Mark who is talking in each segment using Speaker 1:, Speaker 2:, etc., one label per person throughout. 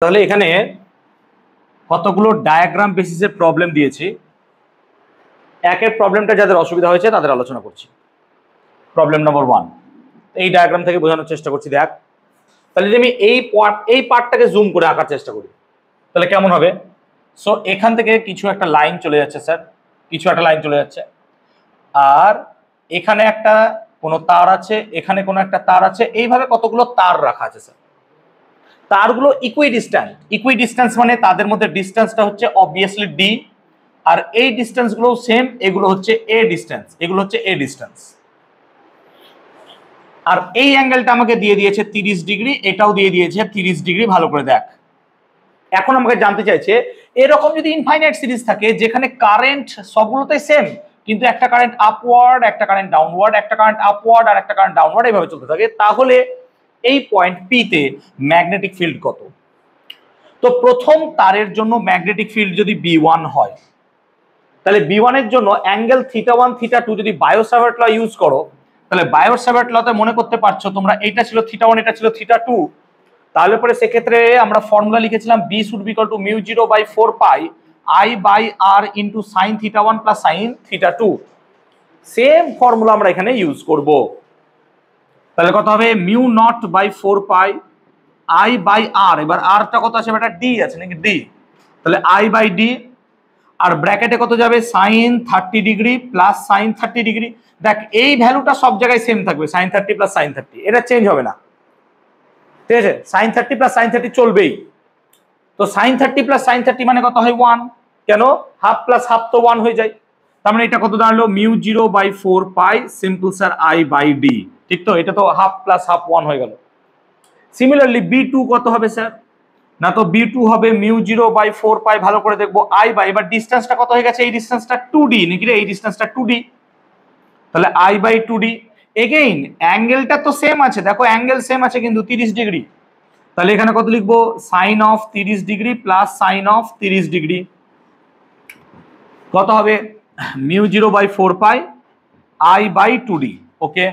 Speaker 1: তাহলে এখানে কতগুলো ডায়াগ্রাম বেসিসের প্রবলেম দিয়েছি। একের প্রবলেমটা যাদের অসুবিধা হয়েছে তাদের আলোচনা করছি। প্রবলেম নম্বর 1 এই ডায়াগ্রাম থেকে বোঝানোর চেষ্টা করছি। দেখ, তাহলে যদি আমি এই পার্টটাকে জুম করে আঁকার চেষ্টা করি তাহলে কেমন হবে। সো এখান থেকে কিছু একটা লাইন চলে যাচ্ছে স্যার, কিছু একটা লাইন চলে যাচ্ছে, আর এখানে একটা কোনো তার আছে, এখানে কোনো একটা তার আছে, এইভাবে কতগুলো তার রাখা আছে স্যার। তারগুলো ইকুইডিস্ট্যান্স মানে তাদের মধ্যে ডিস্টেন্সটা হচ্ছে অবভিয়াসলি ডি, আর এই ডিস্টেন্স গুলো সেম, এগুলো হচ্ছে এ ডিস্টেন্স, এগুলো হচ্ছে এ ডিস্টেন্স। আর এই অ্যাঙ্গেলটা আমাকে দিয়ে দিয়েছে 30 ডিগ্রি, এটাও দিয়ে দিয়েছে 30 ডিগ্রি। ভালো করে দেখ, এখন আমাকে জানতে চাইছে এরকম যদি ইনফাইনাইট সিরিজ থাকে যেখানে কারেন্ট সবগুলোতে সেম, কিন্তু একটা কারেন্ট আপওয়ার্ড, একটা কারেন্ট ডাউনওয়ার্ড, একটা কারেন্ট আপওয়ার্ড আর একটা কারেন্ট ডাউনওয়ার্ড, এইভাবে চলতে থাকে, তাহলে এই পয়েন্ট পি তে ম্যাগনেটিক ফিল্ড কত। তো প্রথম তারের জন্য ম্যাগনেটিক ফিল্ড যদি B1 হয়, তাহলে B1 এর জন্য অ্যাঙ্গেল θ1 θ2 যদি বায়ো-স্যাভার্ট ল ইউজ করো, তাহলে বায়ো-স্যাভার্ট লতে মনে করতে পারছো তোমরা, এইটা ছিল θ1, এটা ছিল θ2, তাহলে পরে সেক্ষেত্রে আমরা ফর্মুলা লিখেছিলাম B should be equal to μ0/4 pi I/r into sine θ1 plus sine θ2। Same formula আমরা এখানে ইউজ করব। তাহলে কত হবে μ0/4 পাই I/r, এবার rটা কত আছে, এটা d আছে নাকি d, তাহলে I/d, আর ব্র্যাকেটে কত যাবে sine 30 degree plus sine 30 degree. দেখ এই ভ্যালুটা সব জায়গায় সেম থাকবে, সাইন 30 প্লাস সাইন 30, এটা চেঞ্জ হবে না, ঠিক আছে। সাইন 30 প্লাস সাইন 30 চলবেই। তো সাইন 30 প্লাস সাইন 30 মানে কত হয় 1, কেন হাফ প্লাস হাফ তো 1 হয়ে যায়। তার মানে এটা কত দাঁড়ালো μ0/4 পাই সিম্পল স্যার I/d, ঠিক তো, এটা তো হাফ প্লাস হাফ 1 হয়ে গেল। সিমিলারলি B2 কত হবে স্যার, না তো B2 হবে μ0/4 পাই, ভালো করে দেখবো I/, এবার ডিসটেন্সটা কত হয়ে গেছে, এই ডিসটেন্সটা 2d নাকি রে, এই ডিসটেন্সটা 2d, তাহলে I/2d। এগেইন অ্যাঙ্গেলটা তো সেম আছে, দেখো অ্যাঙ্গেল সেম আছে কিন্তু 30 ডিগ্রি, তাহলে এখানে কত লিখবো sine of 30 degree plus sine of 30 degree, কত হবে μ0/4 পাই I/2d। ওকে,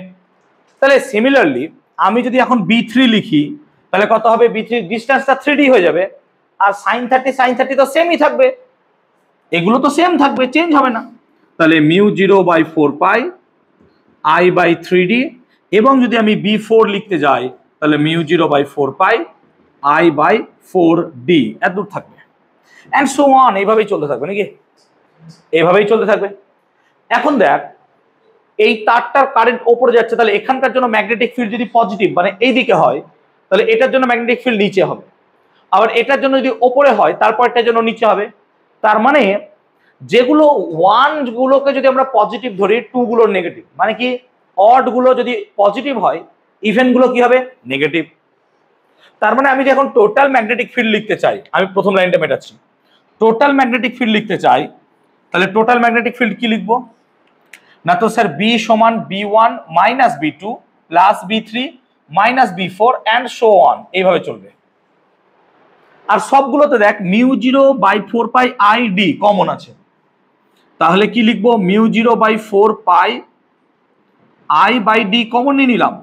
Speaker 1: তাহলে সিমিলারলি আমি যদি এখন B3 লিখি তাহলে কত হবে, B3 ডিসটেন্সটা 3d হয়ে যাবে, আর সাইন 30 তো সেমই থাকবে, এগুলো তো সেম থাকবে, চেঞ্জ হবে না, তাহলে μ0/4 পাই I/3d। এবং যদি আমি B4 লিখতে যাই তাহলে μ0/4 পাই I/4d, এত দূর থাকবে, এন্ড সো অন, এইভাবেই চলতে থাকবে নাকি, এইভাবেই চলতে থাকবে। এখন দেখ এই তারটার কারেন্ট ওপরে যাচ্ছে, তাহলে এখানকার জন্য ম্যাগনেটিক ফিল্ড যদি পজিটিভ মানে এই দিকে হয়, তাহলে এটার জন্য ম্যাগনেটিক ফিল্ড নিচে হবে, আবার এটার জন্য যদি ওপরে হয় তারপরটার জন্য নিচে হবে। তার মানে যেগুলো 1 গুলোকে যদি আমরা পজিটিভ ধরি, 2 গুলো নেগেটিভ, মানে কি অড গুলো যদি পজিটিভ হয় ইভেন গুলো কি হবে নেগেটিভ। তার মানে আমি যখন টোটাল ম্যাগনেটিক ফিল্ড লিখতে চাই, আমি প্রথম লাইনটা মেটাচ্ছি, টোটাল ম্যাগনেটিক ফিল্ড লিখতে চাই, তাহলে টোটাল ম্যাগনেটিক ফিল্ড কি লিখবো, না তো স্যার B সমান B1 minus B2 plus B3 minus B4 and so on, এইভাবে চলবে। আর সবগুলোতে দেখ μ0/4 পাই ID কমন আছে, তাহলে কি লিখবো μ0/4 পাই I/d কমন নিয়ে নিলাম,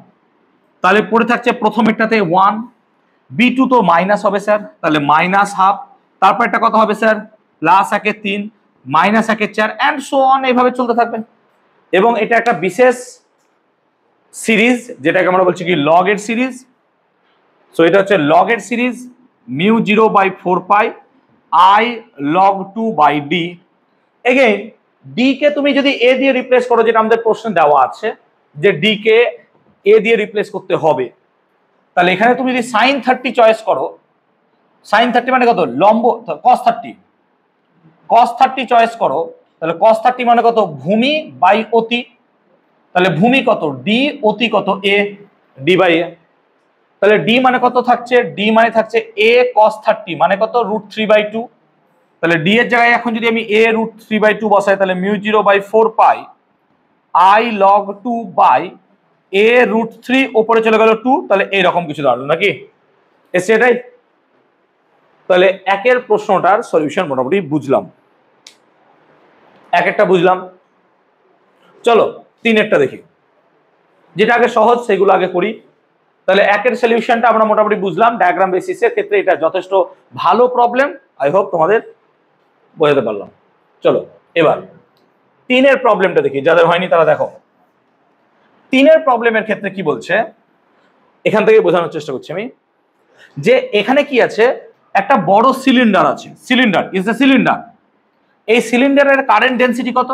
Speaker 1: তাহলে পড়ে থাকছে প্রথমেরটাতে 1, B2 তো মাইনাস হবে স্যার, তাহলে মাইনাস হাফ, তারপর এটা কত হবে sir plus 1 3 minus 1 4 and so on, এইভাবে চলতে থাকবে। এবং এটা একটা বিশেষ সিরিজ যেটাকে আমরা বলছি কি লগ এর সিরিজ। সো এটা হচ্ছে লগ এর series μ0/4 pi I log 2/d। Again d কে তুমি যদি a দিয়ে রিপ্লেস করো, যেটা আমাদের প্রশ্নে দেওয়া আছে যে d কে a দিয়ে রিপ্লেস করতে হবে, তাহলে এখানে তুমি যদি sin 30 চয়েস করো, sin 30 মানে কত লম্ব, cos 30 চয়েস করো, তাহলে cos 30 মানে কত ভূমি বাই অতি, তাহলে ভূমি কত d, অতি কত a, d/a। তাহলে d মানে কত থাকছে, d মানে থাকছে a cos 30 মানে কত √3/2, তাহলে d এর জায়গায় এখন যদি আমি a √3/2 বসাই, তাহলে μ0/4 পাই I log 2/a √3, উপরে চলে গেল 2, তাহলে এইরকম কিছু দাঁড়ালো নাকি, এসে এটাই। তাহলে একের প্রশ্নটার সলিউশন মোটামুটি বুঝলাম, এক একটা বুঝলাম। চলো 3 একটা দেখি, যেটা আগে সহজ সেগুলো আগে করি। তাহলে একের সলিউশনটা আমরা মোটামুটি বুঝলাম, ডায়াগ্রাম বেসিসের ক্ষেত্রে এটা যথেষ্ট ভালো প্রবলেম। আই হোপ তোমাদের বোঝাতে পারলাম। চলো এবার 3 এর প্রবলেমটা দেখি, যাদের হয়নি তারা দেখো। 3 এর প্রবলেমের ক্ষেত্রে কি বলছে, এখান থেকে বোঝানোর চেষ্টা করছি আমি, যে এখানে কি আছে, একটা বড় সিলিন্ডার আছে, সিলিন্ডার ইজ এ সিলিন্ডার। এই সিলিন্ডারের কারেন্ট ডেনসিটি কত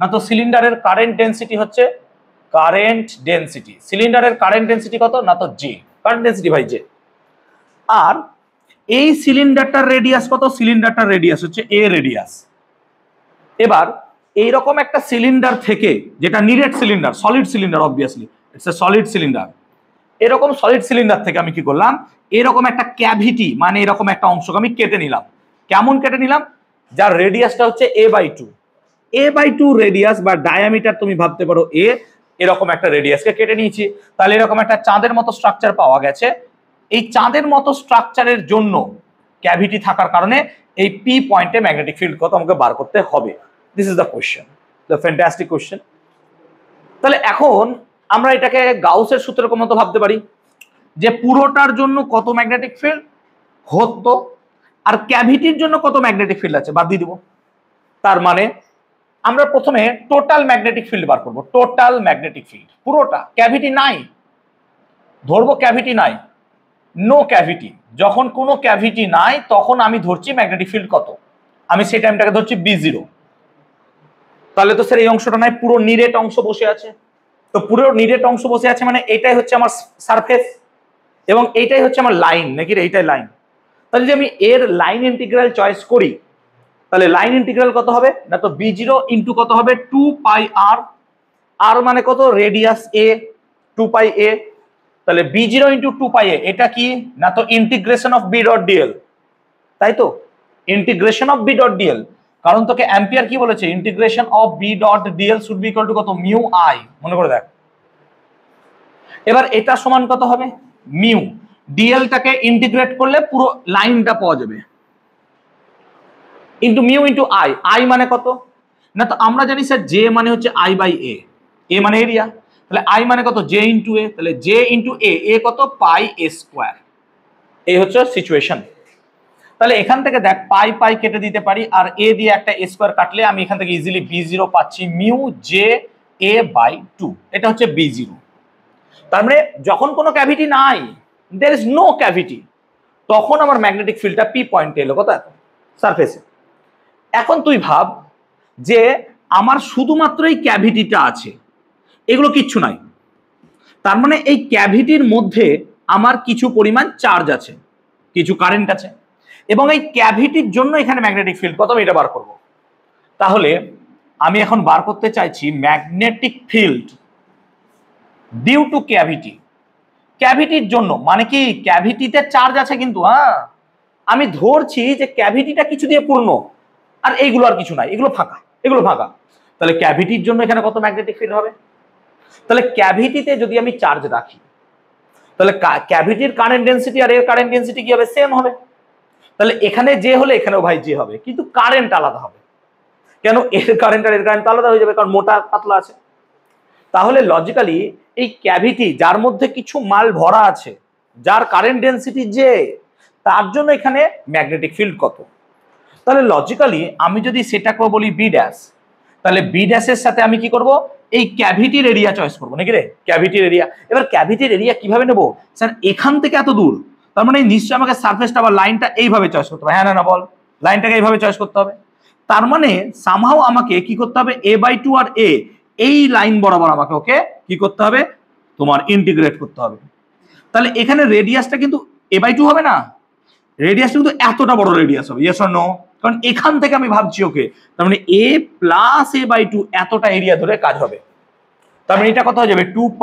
Speaker 1: না, তো সিলিন্ডারের কারেন্ট ডেনসিটি হচ্ছে কারেন্ট ডেনসিটি, সিলিন্ডারের কারেন্ট ডেনসিটি কত না, তো জি, কারেন্ট ডেনসিটি বাই জে। আর এই সিলিন্ডারটার রেডিয়াস কত, সিলিন্ডারটার রেডিয়াস হচ্ছে এ রেডিয়াস। এবার এইরকম একটা সিলিন্ডার থেকে, যেটা নিরেট cylinder, solid cylinder, obviously it's a solid cylinder, এরকম সলিড সিলিন্ডার থেকে আমি কি করলাম, এরকম একটা ক্যাভিটি মানে এরকম একটা অংশকে আমি কেটে নিলাম। কেমন কেটে নিলাম, যার রেডিয়াসটা হচ্ছে a/2, a/2 রেডিয়াস বা ডায়ামিটার তুমি ভাবতে পারো এ, এরকম একটা রেডিয়াসকে কেটে নিয়েছি। তাহলে এরকম একটা চাঁদের মতো স্ট্রাকচার পাওয়া গেছে। এই চাঁদের মতো স্ট্রাকচারের জন্য ক্যাভিটি থাকার কারণে এই পি পয়েন্টে ম্যাগনেটিক ফিল্ড কত আমাকে বার করতে হবে। This is the question, the fantastic question. তাহলে এখন আমরা এটাকে গাউসের সূত্রের মতো ভাবতে পারি, যে পুরোটার জন্য কত ম্যাগনেটিক ফিল্ড হতো আর ক্যাভিটির জন্য কত ম্যাগনেটিক ফিল্ড আছে বাদ দিয়ে দিব। তার মানে আমরা প্রথমে টোটাল ম্যাগনেটিক ফিল্ড বার করব, টোটাল ম্যাগনেটিক ফিল্ড পুরোটা, ক্যাভিটি নাই ধরবো, ক্যাভিটি নাই, নো ক্যাভিটি। যখন কোনো ক্যাভিটি নাই তখন আমি ধরছি ম্যাগনেটিক ফিল্ড কত, আমি সেই টাইমটাকে ধরছি B0। তাহলে তো স্যার এই অংশটা নাই, পুরো নিরেট অংশ বসে আছে। তো পুরো নিরেট অংশ বসে আছে মানে এটাই হচ্ছে আমার সারফেস এবং এইটাই হচ্ছে আমার লাইন, নাকি এইটাই লাইন। তাহলে যদি আমি এর লাইন ইন্টিগ্রাল চয়েস করি, তাহলে লাইন ইন্টিগ্রাল কত হবে না, তো B0 ইন্টু কত হবে 2πr, আর মানে কত রেডিয়াস a, 2πa। তাহলে B0 ইন্টু 2πa এটা কি না, তো integration of b dot dl, তাই তো, integration of b dot dl। কারণ তোকে অ্যাম্পিয়ার কি বলেছে, integration of b dot dl should be equal to কত, মিউ আই, মনে করে দেখ। এবার এটা সমান কত হবে, মিউ ডিএলটাকে ইন্টিগ্রেট করলে পুরো লাইনটা পাওয়া যাবে, into mu into I, I মানে কত না, তো আমরা জানি স্যার জে মানে হচ্ছে আই বাই এ, এ মানে এরিয়া, তাহলে আই মানে কত জে ইন্টু এ, তাহলে জে ইন্টু এ, এ কত পাই এ স্কোয়ার। এই হচ্ছে সিচুয়েশন। তাহলে এখান থেকে দেখ পাই পাই কেটে দিতে পারি, আর এ দিয়ে একটা এ স্কোয়ার কাটলে আমি এখান থেকে ইজিলি B0 পাচ্ছি মিউ জে এ বাই 2, এটা হচ্ছে B0। তার মানে যখন কোনো ক্যাভিটি নাই, দেয়ার ইজ নো ক্যাভিটি, তখন আমার ম্যাগনেটিক ফিল্ডটা পি পয়েন্টে এলো কোথায়, সারফেসে। এখন তুই ভাব যে আমার শুধুমাত্র এই ক্যাভিটিটা আছে, এগুলো কিচ্ছু নাই, তার মানে এই ক্যাভিটির মধ্যে আমার কিছু পরিমাণ চার্জ আছে, কিছু কারেন্ট আছে, এবং এই ক্যাভিটির জন্য এখানে ম্যাগনেটিক ফিল্ড কত আমি এটা বার করব। তাহলে আমি এখন বার করতে চাইছি magnetic field due to cavity. ক্যাভিটির জন্য মানে কি, ক্যাভিটিতে চার্জ আছে কিন্তু, হ্যাঁ আমি ধরছি যে ক্যাভিটিটা কিছু দিয়ে পূর্ণ, আর এইগুলো আর কিছু নাই, এগুলো ফাঁকা, এগুলো ফাঁকা। তাহলে ক্যাভিটির জন্য এখানে কত ম্যাগনেটিক ফিল্ড হবে, তাহলে ক্যাভিটিতে যদি আমি চার্জ রাখি, তাহলে ক্যাভিটির কারেন্ট ডেনসিটি আর এর কারেন্ট ডেনসিটি কি হবে, সেম হবে। তাহলে এখানে যে হলে এখানেও ভাই যে হবে, কিন্তু কারেন্ট আলাদা হবে। কেন, এর কারেন্ট আর এর কারেন্ট আলাদা হয়ে যাবে, কারণ মোটা পাতলা আছে। তাহলে লজিক্যালি এই ক্যাভিটি যার মধ্যে কিছু মাল ভরা আছে, যার কারেন্ট ডেনসিটি যে, তার জন্য এখানে ম্যাগনেটিক ফিল্ড কত। তাহলে লজিক্যালি আমি যদি সেটাকে বলি বি ড্যাশ, তাহলে বি ড্যাশের সাথে আমি কি করব, এই ক্যাভিটির এরিয়া চয়েস করবো নাকি রে, ক্যাভিটির এরিয়া। এবার ক্যাভিটির এরিয়া কিভাবে নেবো স্যার, এখান থেকে এত দূর, তার মানে নিশ্চয়ই আমাকে সারফেসটা বা লাইনটা এইভাবে চয়েস করতে হবে, হ্যাঁ না বল, লাইনটাকে এইভাবে চয়েস করতে হবে। তার মানে সামহাও আমাকে কি করতে হবে, a/2 আর a, এই লাইন বরাবর আমাকে ওকে কি করতে হবে, তোমার ইন্টিগ্রেট করতে হবে। তাহলে এখানে রেডিয়াসটা কিন্তু a/2 হবে না, রেডিয়াসটা কিন্তু এতটা বড় রেডিয়াস হবে, ইয়েস অর নো, কারণ এখান থেকে আমি ভাবছি ওকে, তার মানে a প্লাস a/2 এতটা এরিয়া ধরে কাজ হবে। তার মানে এটা কত হয়ে যাবে, 2π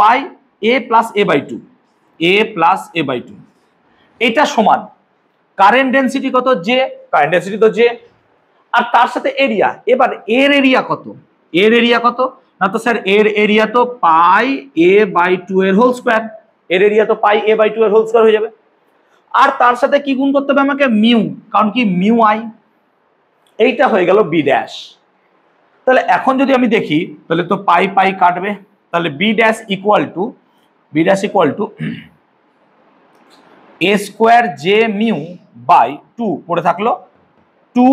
Speaker 1: a plus a/2, a plus a/2, এটা সমান কারেন্ট ডেনসিটি কত, জে, কারেন্ট ডেনসিটি তো জে, আর তার সাথে এরিয়া। এবার এর এরিয়া কত, এর এরিয়া কত না, তো স্যার এর এরিয়া তো পাই a/2 এর হোল স্কয়ার, এর এরিয়া তো পাই a/2 এর হোল স্কয়ার হয়ে যাবে। আর তার সাথে কি গুণ করতে হবে আমাকে, মিউ, কারণ কি মিউ আই, এইটা হয়ে গেল বি ড্যাশ। তাহলে এখন যদি আমি দেখি, তাহলে তো পাই পাই কাটবে, তাহলে B dash equal to A square J mu by 2 পড়ে থাকলো 2,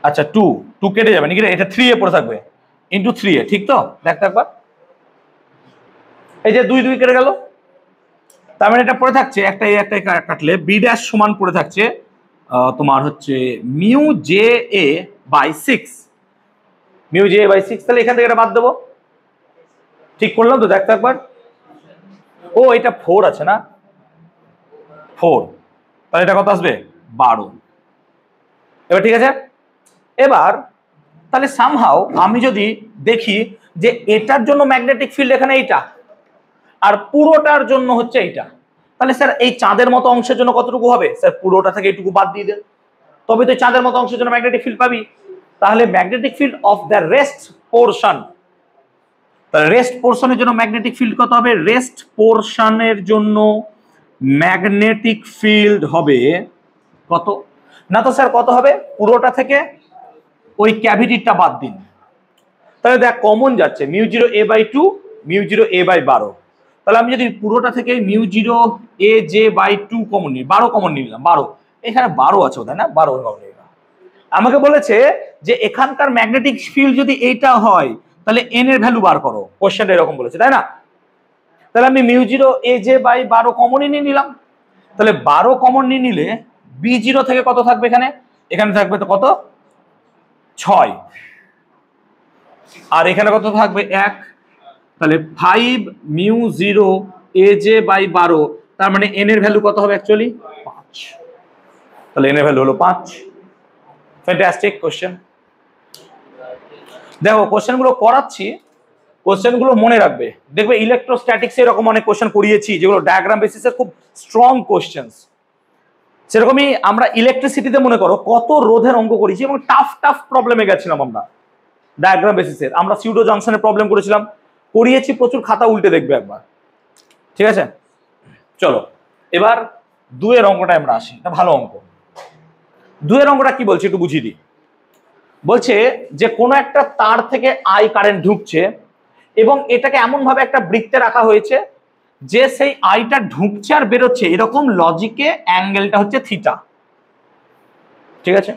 Speaker 1: আচ্ছা 2 কেটে যাবে নাকি, এটা 3 এ পড়ে থাকবে ইন্টু 3 এ, ঠিক তো? দেখতে একবার, এই যে 2 2 কেটে গেল, তার মানে এটা পড়ে থাকছে একটা কাটলে বি ড্যাশ সমান পড়ে থাকছে তোমার হচ্ছে mu J A by 6, mu J A by 6। তাহলে এখান থেকে এটা বাদ দেবো, ঠিক করলাম তো? দেখতে একবার, ও এটা 4 আছে না, 4, তাহলে এটা কত আসবে 12। এবার ঠিক আছে, এবার তাহলে সামহাও আমি যদি দেখি যে এটার জন্য ম্যাগনেটিক ফিল্ড এখানে এইটা, আর পুরোটার জন্য হচ্ছে এইটা, তাহলে স্যার এই চাঁদের মতো অংশের জন্য কতটুকু হবে? স্যার পুরোটা থেকে এইটুকু বাদ দিয়ে দেন, তবে তো চাঁদের মতো অংশের জন্য ম্যাগনেটিক ফিল্ড পাবি। তাহলে magnetic field of the rest portion, তাহলে রেস্ট পোরশনের জন্য ম্যাগনেটিক ফিল্ড কত হবে? রেস্ট পোরশনের জন্য ম্যাগনেটিক ফিল্ড হবে কত? না তো স্যার কত হবে? পুরোটা থেকে ওই ক্যাভিটিটা বাদ দিন, তাহলে দেখ কমন যাচ্ছে mu zero A by 2, mu zero A by 12। তাহলে আমি যদি পুরোটা থেকে mu zero A J by 2 common নিই, 12 কমন নিলাম, 12 এখানে 12 আছে তাই না, 12 কমন নিলাম। আমাকে বলেছে যে এখানকার ম্যাগনেটিক ফিল্ড যদি এইটা হয় তাহলে এন এর ভ্যালু বার করো, কোশ্চেনটা এরকম বলেছে তাই না? তাহলে আমি mu zero A J by 12 কমনই নিয়ে নিলাম, তাহলে 12 কমন নিয়ে নিলে বি জিরো থেকে কত থাকবে এখানে? এখানে থাকবে তো কত 6, আর এখানে কত থাকবে 1, তাহলে 5 mu zero A J by 12, তার মানে এন এর ভ্যালু কত হবে অ্যাকচুয়ালি 5, তাহলে এন এর ভ্যালু হলো 5। Fantastic question. দেখো কোশ্চেনগুলো করাচ্ছি, কোশ্চেনগুলো মনে রাখবে, দেখবে ইলেকট্রোস্ট্যাটিক্সে এরকম অনেক কোশ্চেন করিয়েছি যেগুলো ডায়াগ্রাম বেসিসের খুব স্ট্রং কোশ্চেনস। সেরকমই আমরা ইলেকট্রিসিটিতে মনে করো কত রোধের অঙ্ক করেছি এবং টাফ টাফ প্রবলেমে গেছিলাম আমরা ডায়াগ্রাম বেসিসের। আমরা সিউডো জাংশনের প্রবলেম করেছিলাম, করিয়েছি প্রচুর, খাতা উল্টে দেখবে একবার, ঠিক আছে? চলো এবার 2 এর অঙ্কটা আমরা আসি, এটা ভালো অঙ্ক। 2 এর অঙ্কটা কি বলছে একটু বুঝিয়ে দিই। বলছে যে কোনো একটা তার থেকে আই কারেন্ট ঢুকছে এবং এটাকে এমন ভাবে একটা বৃত্তে রাখা হয়েছে যে সেই আইটা ঢুকছে আর বেরোচ্ছে এরকম লজিকে অ্যাঙ্গেলটা হচ্ছে থিটা, ঠিক আছে?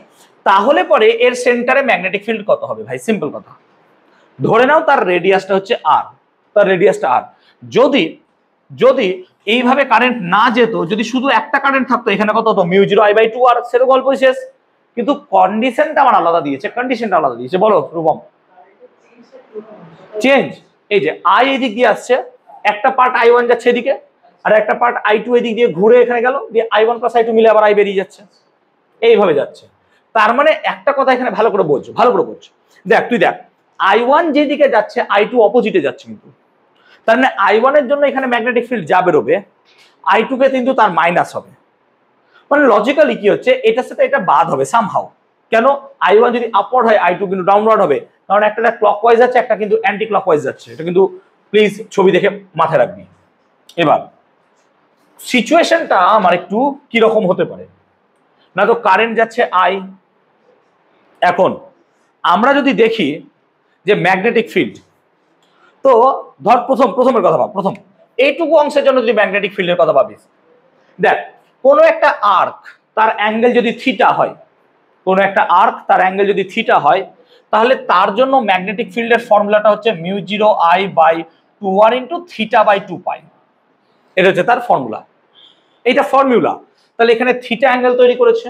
Speaker 1: তাহলে পরে এর সেন্টারে ম্যাগনেটিক ফিল্ড কত হবে? ভাই সিম্পল কথা, ধরে নাও তার রেডিয়াসটা হচ্ছে আর, তার রেডিয়াসটা আর, যদি যদি এইভাবে কারেন্ট না যেত, যদি শুধু একটা কারেন্ট থাকতো, এখানে কত হতো মিউ জিরো আই বাই 2 আর, সেটা গল্পই শেষ। কিন্তু কন্ডিশনটা আমার আলাদা দিয়েছে, কন্ডিশনটা আলাদা দিয়েছে, বলো রূপম। চেঞ্জ, এই যে আই এদিক দিয়ে আসছে, একটা পার্ট I1 যাচ্ছে এদিকে আর একটা পার্ট I2 এদিক দিয়ে ঘুরে এখানে গেল, দিয়ে I1 প্লাস I2 মিলে আবার আই বেরিয়ে যাচ্ছে, এইভাবে যাচ্ছে। তার মানে একটা কথা এখানে ভালো করে বোঝো, ভালো করে বোঝো। দেখ তুই দেখ I1 যেদিকে যাচ্ছে I2 অপোজিটে যাচ্ছে, কিন্তু তার মানে I1 এর জন্য এখানে ম্যাগনেটিক ফিল্ড যা বেরোবে I2 কে কিন্তু তার মাইনাস হবে। মানে লজিক্যালি কি হচ্ছে, এটার সাথে এটা বাদ হবে সামহাউ। কেন? I1 যদি আপওয়ার্ড হয় I2 কিন্তু ডাউনওয়ার্ড হবে, কারণ একটা ক্লকওয়াইজ যাচ্ছে একটা কিন্তু অ্যান্টি ক্লকওয়াইজ যাচ্ছে, এটা কিন্তু প্লিজ ছবি দেখে মাথায় রাখবি। এবার সিচুয়েশনটা আমার একটু কি রকম হতে পারে, না তো কারেন্ট যাচ্ছে I, এখন আমরা যদি দেখি যে ম্যাগনেটিক ফিল্ড, তো ধর প্রথমের কথা ভাব, প্রথম এইটুকু অংশের জন্য যদি ম্যাগনেটিক ফিল্ডের কথা ভাবিস, দেখ কোনো একটা আর্ক তার অ্যাঙ্গেল যদি থিটা হয়, কোনো একটা আর্ক তার অ্যাঙ্গেল যদি থিটা হয়, তাহলে তার জন্য ম্যাগনেটিক ফিল্ডের ফর্মুলাটা হচ্ছে mu zero I by 2r into theta by 2 pi, এটা হচ্ছে তার ফর্মুলা, এইটা ফর্মুলা। তাহলে এখানে থিটা অ্যাঙ্গেল তৈরি করেছে,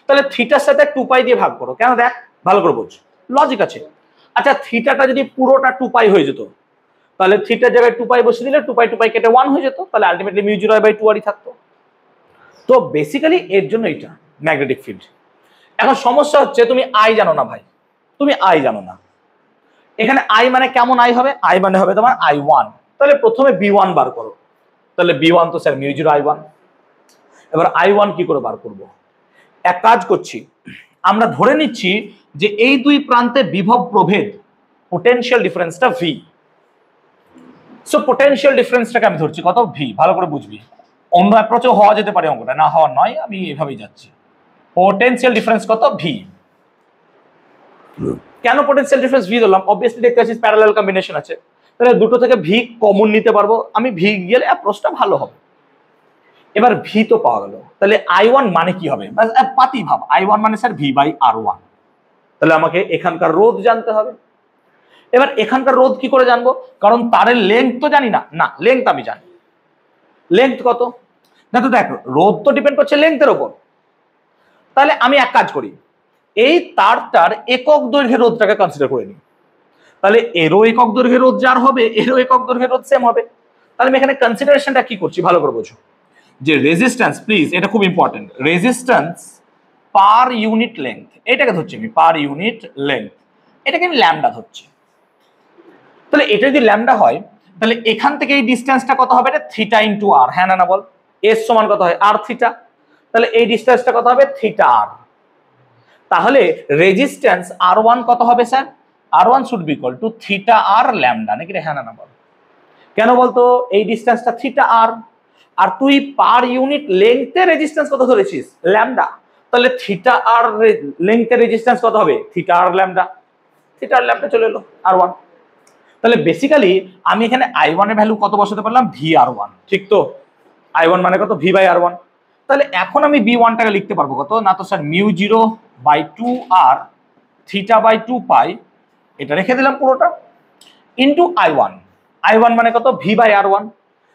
Speaker 1: তাহলে থিটার সাথে 2 পাই দিয়ে ভাগ করো, কেন? দেখ ভালো করে বোঝ, লজিক আছে। আচ্ছা থিটাটা যদি পুরোটা 2 পাই হয়ে যেত, তাহলে থিটার জায়গায় 2 পাই বসে দিলে 2 পাই কেটে 1 হয়ে যেত, তাহলে ultimately mu zero I by 2r থাকতো। তো বেসিক্যালি এর জন্য এটা ম্যাগনেটিক ফিল্ড। এখন সমস্যা হচ্ছে তুমি আই জানো না ভাই, তুমি আই জানো না। এখানে আই মানে কেমন আই হবে? আই মানে হবে তোমার I1, তাহলে প্রথমে B1 বার করো, তাহলে B1 তো স্যার মিউ জিরো I1। এবার I1 কি করে বার করব? এক কাজ করছি, আমরা ধরে নিচ্ছি যে এই দুই প্রান্তে বিভব প্রভেদ, পোটেনশিয়াল ডিফারেন্সটা V। সো পোটেনশিয়াল ডিফারেন্সটাকে আমি ধরছি কত? V। ভালো করে বুঝবি, অন্য অ্যাপ্রোচেও হওয়া যেতে পারে অঙ্কটা, না হওয়ার নয়, আমি এভাবেই যাচ্ছি। পোটেনশিয়াল ডিফারেন্স কত? V। কেন পোটেনশিয়াল ডিফারেন্স V ধরলাম? অবভিয়াসলি দেখতে পাচ্ছিস প্যারালাল কম্বিনেশন আছে, তাহলে দুটো থেকে V কমন নিতে পারবো আমি, V গেলে অ্যাপ্রোচটা ভালো হবে। এবার ভি তো পাওয়া গেল, তাহলে I1 মানে কি হবে? পাতি ভাব, I1 মানে স্যার V/R1। তাহলে আমাকে এখানকার রোধ জানতে হবে। এবার এখানকার রোধ কি করে জানবো? কারণ তারের লেন্থ তো জানি না। না, লেন্থ আমি জানি। লেন্থ কত? না তো দেখ, রোধ তো ডিপেন্ড করছে লেন্থের উপর। তাহলে আমি এক কাজ করি, এই তারটার একক দৈর্ঘ্যের রোধটাকে কনসিডার করে নিই। তাহলে এরও একক দৈর্ঘ্যের রোধ যার হবে, এরও একক দৈর্ঘ্যের রোধ সেম হবে। তাহলে আমি এখানে কনসিডারেশনটা কি করছি ভালো করে বোঝো, যে রেজিস্ট্যান্স, প্লিজ এটা খুব important, resistance per unit length, এটাকে ধরছি আমি পার ইউনিট লেন্থ, এটাকে আমি ল্যামডা ধরছি। তাহলে এটা যদি ল্যামডা হয়, তাহলে এখান থেকে এই ডিসটেন্সটা কত হবে? এটা থিটা ইনটু আর, হ্যাঁ না বল? এস সমান কত হয়? R theta. তাহলে এই ডিসটেন্সটা কত হবে? Theta R. তাহলে রেজিস্ট্যান্স R1 কত হবে sir? R1 should be equal to theta R lambda, নাকি রে? হ্যাঁ না বল? কেন বলতো? এই ডিসটেন্সটা থিটা আর, আর তুই পার ইউনিট লেংথে রেজিস্ট্যান্স কত ধরেছিস? ল্যামডা। তাহলে থিটা আর লেংথের রেজিস্ট্যান্স কত হবে? Theta R lambda. Theta R lambda চলে এলো R1। তাহলে বেসিক্যালি আমি এখানে I1 এর ভ্যালু কত বসাতে পারলাম? VR1, ঠিক তো? I1 মানে কত? V/R1। তাহলে এখন আমি B1 টাকে লিখতে পারবো কত? না তো স্যার μ0/2r θ/2π, এটা রেখে দিলাম পুরোটা, ইনটু I1। I1 মানে কত? V/R1।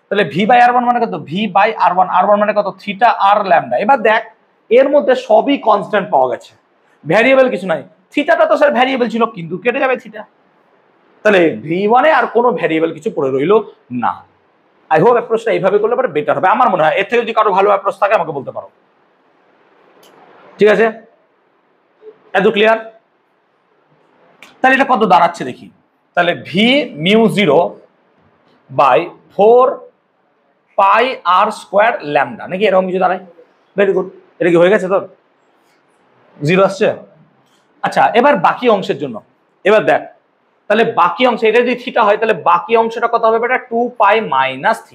Speaker 1: তাহলে V/R1 মানে কত? V/R1, R1 মানে কত? Theta R lambda. এবার দেখ, এর মধ্যে সবই কনস্ট্যান্ট পাওয়া গেছে, ভ্যারিয়েবল কিছু নাই। থিটাটা তো স্যার ভ্যারিয়েবল ছিল, কিন্তু কেটে যাবে থিটা। তাহলে V1 এ আর কোনো ভ্যারিয়েবল কিছু পড়ে রইলো না। আই হোপ অ্যাপ্রোচটা এইভাবে করলে পরে বেটার হবে আমার মনে হয়। এর থেকে যদি কারো ভালো অ্যাপ্রোচ থাকে আমাকে বলতে পারো, ঠিক আছে? এত ক্লিয়ার? তাহলে এটা কত দাঁড়াচ্ছে দেখি। তাহলে ভি μ0/4πr² ল্যামডা, নাকি এরকম কিছু দাঁড়ায়? Very good. এটা কি হয়ে গেছে তোর? 0 আসছে? আচ্ছা, এবার বাকি অংশের জন্য এবার দেখ, তাহলে বাকি অংশ এটা যদি থিটা হয়, তাহলে বাকি অংশটা কত হবে? এটা 2π - θ।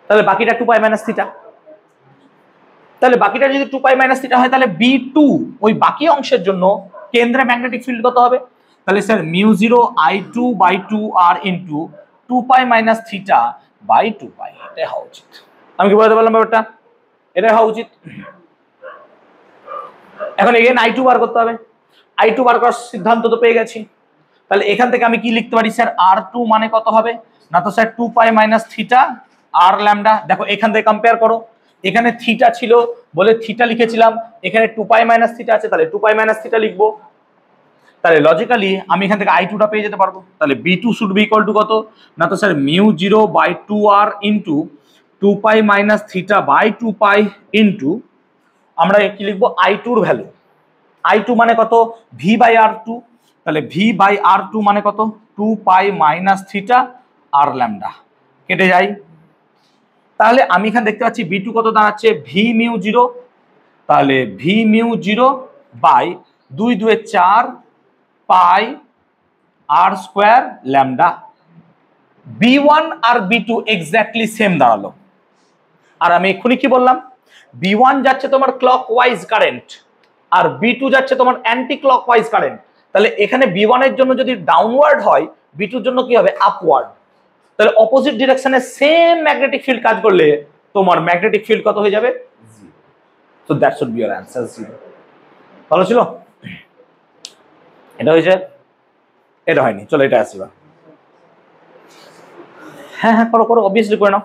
Speaker 1: তাহলে বাকিটা 2π - θ। তাহলে বাকিটা যদি 2π - θ হয়, তাহলে B2 ওই বাকি অংশের জন্য কেন্দ্রে ম্যাগনেটিক ফিল্ড কত হবে? তাহলে স্যার μ0I2/2r ইনটু 2π - θ/2π, এটা হওয়া উচিত। আমি কি বলতে পারলাম ব্যাপারটা? এটা হওয়া উচিত। এখন এগেন I2 বার করতে হবে। I2 বার করার সিদ্ধান্ত তো পেয়ে গেছি। তাহলে এখান থেকে আমি কি লিখতে পারি স্যার? R2 মানে কত হবে? না তো স্যার 2π - θ আর ল্যামডা। দেখো এখান থেকে কম্পেয়ার করো, এখানে থিটা ছিল বলে থিটা লিখেছিলাম, এখানে 2π - θ আছে, তাহলে 2π - θ লিখবো। তাহলে লজিক্যালি আমি এখান থেকে I2 টা পেয়ে যেতে পারবো। তাহলে B2 should be equal to কত? না তো স্যার μ0/2r ইনটু 2π - θ/2π ইনটু আমরা কি লিখবো? I2 এর ভ্যালু। I2 মানে কত? V/R2। তাহলে V/R2 মানে কত? 2π - θ আর ল্যামডা, কেটে যায়। তাহলে আমি এখানে দেখতে পাচ্ছি B2 কত দাঁড়াচ্ছে? V μ0। তাহলে V μ0/2 2 4 পাই r² ল্যামডা। B1 আর B2 এক্স্যাক্টলি সেম দাঁড়ালো। আর আমি এক্ষুনি কি বললাম? B1 যাচ্ছে তোমার ক্লকওয়াইজ কারেন্ট, আর B2 যাচ্ছে তোমার অ্যান্টি ক্লকওয়াইজ কারেন্ট। তাহলে এখানে B1 এর জন্য যদি ডাউনওয়ার্ড হয়, B2 এর জন্য কি হবে? আপওয়ার্ড। তাহলে অপোজিট ডিরেকশনে সেম ম্যাগনেটিক ফিল্ড কাজ করলে তোমার ম্যাগনেটিক ফিল্ড কত হয়ে যাবে? 0। So that should be your answer, 0। ভালো ছিল? এটা হয়েছে? এটা হয়নি, চলো এটা আসি। হ্যাঁ হ্যাঁ করো করো, অবভিয়াসলি করে নাও।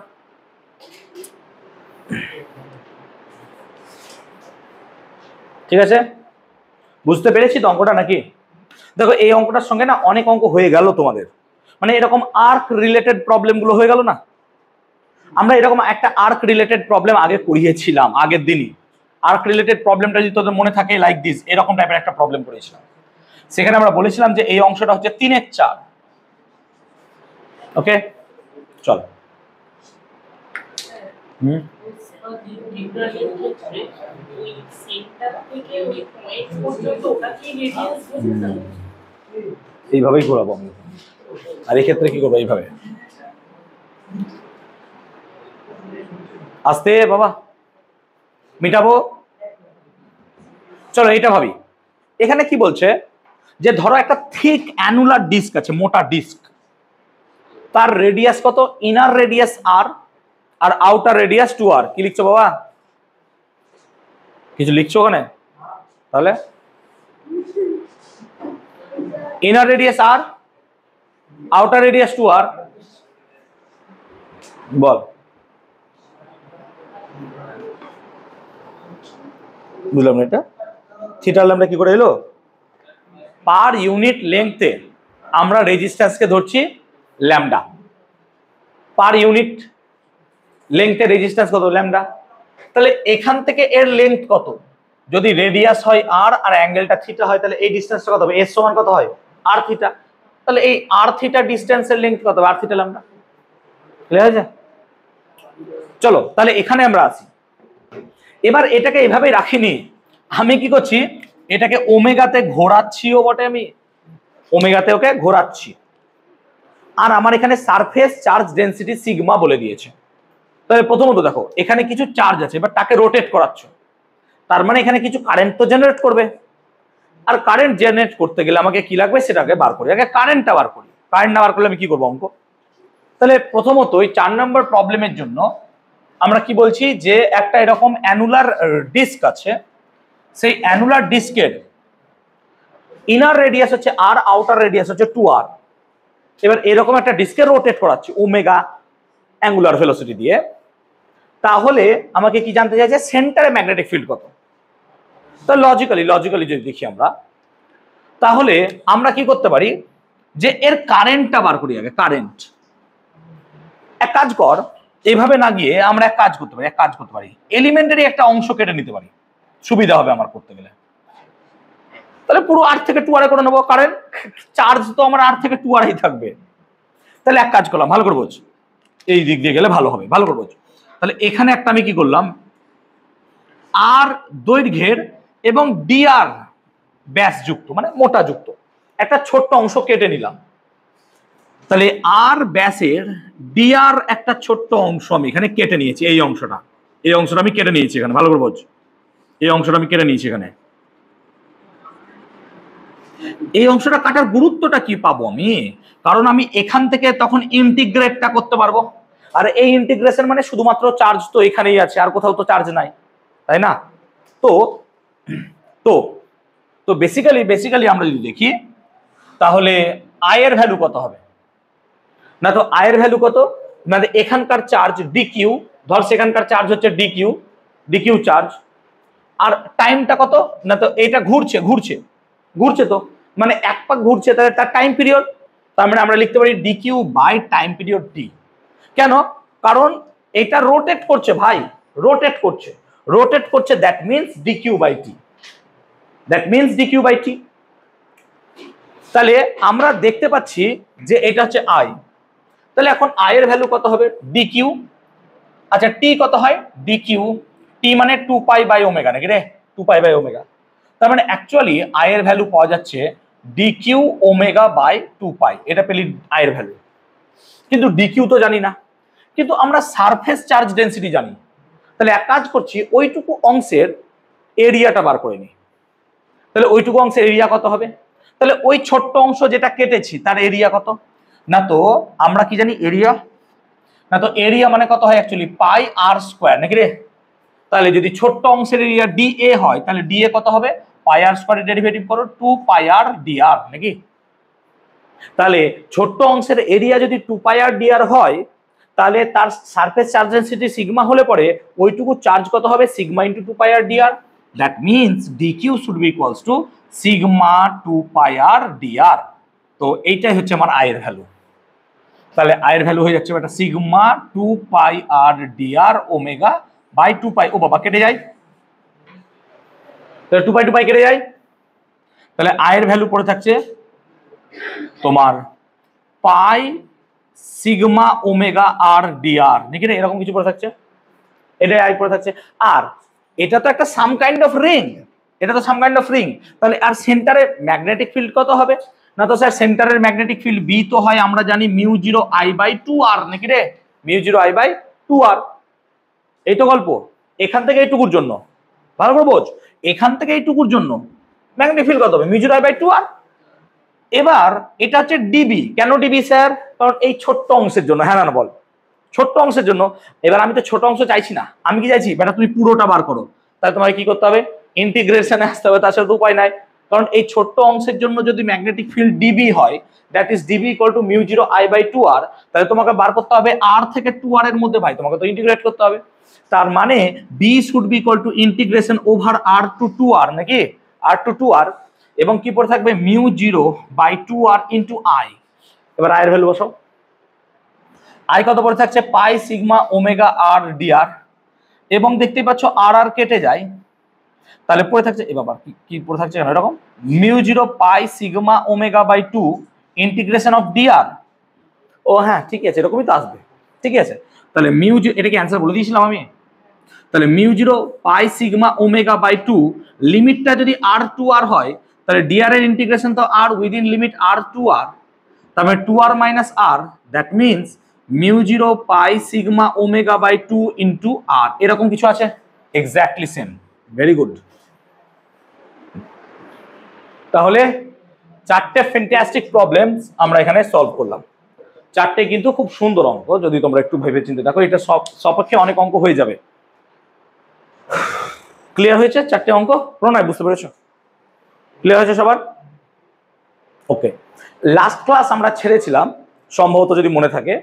Speaker 1: ঠিক আছে, বুঝতে পেরেছি তো অঙ্কটা নাকি? দেখো এই অঙ্কটার সঙ্গে না অনেক অঙ্ক হয়ে গেল তোমাদের, মানে এরকম আর্ক রিলেটেড প্রবলেম গুলো হয়ে গেল না। আমরা এরকম একটা আর্ক রিলেটেড প্রবলেম আগে করিয়েছিলাম আগের দিনই। আর্ক রিলেটেড প্রবলেমটা যদি তোদের মনে থাকে লাইক দিস, এরকম টাইপের একটা প্রবলেম করেছিলাম। সেখানে আমরা বলেছিলাম যে এই অংশটা হচ্ছে 3/4। ওকে চল। এইভাবেই ঘোরাবো আমি। আর এই ক্ষেত্রে কি করবো? এইভাবে আস্তে বাবা মিটাবো। চলো এটা ভাবি। এখানে কি বলছে যে ধরো একটা থিক অ্যানুলার ডিস্ক আছে, মোটা ডিস্ক, তার রেডিয়াস কত? ইনার রেডিয়াস আর, আর আউটার রেডিয়াস 2r। কি লিখছো বাবা? কিছু লিখছো ওখানে? তাহলে inner radius r, outer radius 2r। বল, বুঝলাম না এটা। থিটা ল্যাম্বডা কি করে এলো? পার ইউনিট লেংথে আমরা রেজিস্ট্যান্সকে ধরছি ল্যাম্বডা। পার ইউনিট লেংথে রেজিস্ট্যান্স কত? ল্যাম্বডা। তাহলে এখান থেকে এর লেংথ কত? যদি রেডিয়াস হয় r আর অ্যাঙ্গেলটা থিটা হয়, তাহলে এই ডিসটেন্সটা কত হবে? s সমান কত হয়? r theta. তাহলে এই r থিটা ডিসটেন্সের লেংথ কত হবে? r theta lambda. ক্লিয়ার আছে? চলো তাহলে এখানে আমরা আসি। এবার এটাকে এভাবেই রাখিনি, আমি কি করছি, এটাকে ওমেগাতে ঘোরাচ্ছিও বটে, আমি ওমেগাতে ওকে ঘোরাচ্ছি। আর আমার এখানে সারফেস চার্জ ডেনসিটি সিগমা বলে দিয়েছে। তাহলে প্রথমত দেখো এখানে কিছু চার্জ আছে, এবার তাকে রোটেট করাচ্ছ, তার মানে এখানে কিছু কারেন্ট তো জেনারেট করবে। আর কারেন্ট জেনারেট করতে গেলে আমাকে কি লাগবে সেটাকে বার করি, আগে কারেন্টটা বার করি। কারেন্ট না বার করলে আমি কি করবো অঙ্ক? তাহলে প্রথমত ওই 4 নম্বর প্রবলেমের জন্য আমরা কি বলছি যে একটা এরকম অ্যানুলার ডিস্ক আছে, সেই অ্যানুলার ডিস্কের ইনার রেডিয়াস হচ্ছে r, আউটার রেডিয়াস হচ্ছে 2r। এবার এরকম একটা ডিস্কে রোটেট করাচ্ছি ওমেগা অ্যাঙ্গুলার ভেলোসিটি দিয়ে। তাহলে আমাকে কি জানতে চাইছে? সেন্টারে ম্যাগনেটিক ফিল্ড কত। তো লজিক্যালি যদি দেখি আমরা, তাহলে আমরা কি করতে পারি যে এর কারেন্টটা বার করি আগে। কারেন্ট, এক কাজ কর, এইভাবে না গিয়ে আমরা এক কাজ করতে পারি, এলিমেন্টারি একটা অংশ কেটে নিতে পারি, সুবিধা হবে আমার করতে গেলে। তাহলে পুরো r থেকে 2r করে নেবো, কারেন্ট চার্জ তো আমার r থেকে 2r থাকবে। তাহলে এক কাজ করলাম, ভালো করে বোঝ, এই দিক দিয়ে গেলে ভালো হবে, ভালো করে বোঝ। তাহলে এখানে একটা আমি কি করলাম, r দৈর্ঘ্যের এবং dr ব্যাস যুক্ত মানে মোটা যুক্ত একটা ছোট্ট অংশ কেটে নিলাম। তাহলে r ব্যাসের dr একটা ছোট্ট অংশ আমি এখানে কেটে নিয়েছি। এই অংশটা আমি কেটে নিয়েছি এখানে, ভালো করে বোঝ, এই অংশটা আমি কেটে নিয়েছি এখানে। এই অংশটা কাটার গুরুত্বটা কি পাবো আমি? কারণ আমি এখান থেকে তখন ইন্টিগ্রেটটা করতে পারবো। আর এই ইন্টিগ্রেশন মানে শুধুমাত্র চার্জ তো এখানেই আছে, আর কোথাও তো চার্জ নাই, তাই না? তো তো তো বেসিক্যালি আমরা যদি দেখি তাহলে i এর ভ্যালু কত হবে না? তো i এর ভ্যালু কত না? এখানকার চার্জ dq, ধর সেখানকার চার্জ হচ্ছে dq চার্জ। আর টাইমটা কত না? তো এটা ঘুরছে তো মানে এক পাক ঘুরছে, তাহলে তার টাইম পিরিয়ড। তার মানে আমরা লিখতে পারি dq by time period t। কেন? কারণ এটা রোটেট করছে ভাই, রোটেট করছে, that means dq by t। তাহলে আমরা দেখতে পাচ্ছি যে এটা হচ্ছে i। তাহলে এখন i এর ভ্যালু কত হবে? dq। আচ্ছা t কত হয়? dq, t মানে 2 পাই বাই ওমেগা নাকি রে? 2 পাই বাই ওমেগা। তার মানে অ্যাকচুয়ালি i এর ভ্যালু পাওয়া যাচ্ছে dq ওমেগা বাই 2 পাই। এটা পেলি i এর ভ্যালু। কিন্তু dq তো জানি না, কিন্তু আমরা সারফেস চার্জ ডেনসিটি জানি। তাহলে এক কাজ করছি, ওইটুকু অংশের এরিয়াটা বার করে নিই। তাহলে ওইটুকু অংশের এরিয়া কত হবে? তাহলে ওই ছোট্ট অংশ যেটা কেটেছি তার এরিয়া কত না? তো আমরা কি জানি এরিয়া না? তো এরিয়া মানে কত হয় অ্যাকচুয়ালি? পাই r স্কয়ার নাকি রে? তাহলে যদি ছোট্ট অংশের এরিয়া dA হয়, তাহলে dA কত হবে? পাই r স্কয়ারের ডেরিভেটিভ করো 2 পাই r dr নাকি? তাহলে ছোট্ট অংশের এরিয়া যদি 2 পাই r dr হয়, তাহলে তার সারফেস চার্জ ডেনসিটি সিগমা হলে পরে ওইটুকু চার্জ কত হবে? Sigma into 2 pi r dr। That means dq should be equals two sigma 2 pi r dr। তো এইটাই হচ্ছে আমার i এর ভ্যালু। তাহলে i এর ভ্যালু হয়ে যাচ্ছে এটা sigma 2 pi r dr omega by 2 pi. ও বাবা কেটে যায়, তাহলে 2 পাই কেটে যায়। তাহলে i এর ভ্যালু পড়ে থাকছে তোমার পাই সিগমা ওমেগা r dr নাকি রে? এরকম কিছু পড়ে থাকছে, এটাই i পড়ে থাকছে। আর এটা তো একটা সাম কাইন্ড অফ রিং, তাহলে আর সেন্টারে ম্যাগনেটিক ফিল্ড কত হবে না? তো স্যার সেন্টারের ম্যাগনেটিক ফিল্ড বি তো হয় আমরা জানি μ0 I বাই 2r নাকি রে? μ0 I বাই 2r। এই তো গল্প। এখান থেকে এইটুকুর জন্য ভালো করে বোঝ, এখান থেকে এইটুকুর জন্য ম্যাগনেটিক ফিল্ড কত হবে? μ0 I বাই 2r। এবার এটা হচ্ছে ডিবি। কেন ডিবি স্যার? কারণ এই ছোট্ট অংশের জন্য। হ্যাঁ না বল, ছোট্ট অংশের জন্য। এবার আমি তো ছোট অংশ চাইছি না, আমি কি চাইছি বেটা তুমি পুরোটা বার করো। তাহলে তোমাকে কি করতে হবে, ইন্টিগ্রেশনে আসতে হবে, তার সাথে তো উপায় নাই। কারণ এই ছোট্ট অংশের জন্য যদি ম্যাগনেটিক ফিল্ড ডিবি হয়, that is dB equal to mu 0 I by 2r, তাহলে তোমাকে বার করতে হবে r থেকে 2r এর মধ্যে ভাই তোমাকে তো ইন্টিগ্রেট করতে হবে। তার মানে B should be equal to integration over r to 2r, নাকি r টু 2r, এবং কি পড়ে থাকবে mu 0 by 2r into i। এবার i এর ভ্যালু বসাও। i কত পড়ে থাকছে pi sigma omega r dr, এবং দেখতেই পাচ্ছ আর আর কেটে যায়, তাহলে পড়ে থাকছে এ বাবা কি পড়ে থাকছে এরকম mu 0 pi sigma omega by 2 integration of dr। ও হ্যাঁ ঠিক আছে, এরকমই তো আসবে, ঠিক আছে। তাহলে মিউ, এটা কি অ্যান্সার বলে দিয়েছিলাম আমি? তাহলে mu 0 pi sigma omega by 2, লিমিটটা যদি r টু r হয়, তাহলে dr এর ইন্টিগ্রেশন তো r within limit r to r, তার মানে 2r minus r, that means mu 0 pi sigma omega by 2 into r। এরকম কিছু আছে, এক্স্যাক্টলি সেম, ভেরি গুড। তাহলে চারটে ফ্যান্টাস্টিক প্রবলেমস আমরা এখানে সলভ করলাম। চারটে কিন্তু খুব সুন্দর অঙ্ক, যদি তোমরা একটু ভেবে চিন্তে দেখো, এটা সপক্ষে অনেক অঙ্ক হয়ে যাবে। ক্লিয়ার হয়েছে চারটে অঙ্ক? প্রণয় বুঝতে পেরেছো? ক্লিয়ার হয়েছে সবার? ওকে, লাস্ট ক্লাস আমরা ছেড়েছিলাম সম্ভবত যদি মনে থাকে,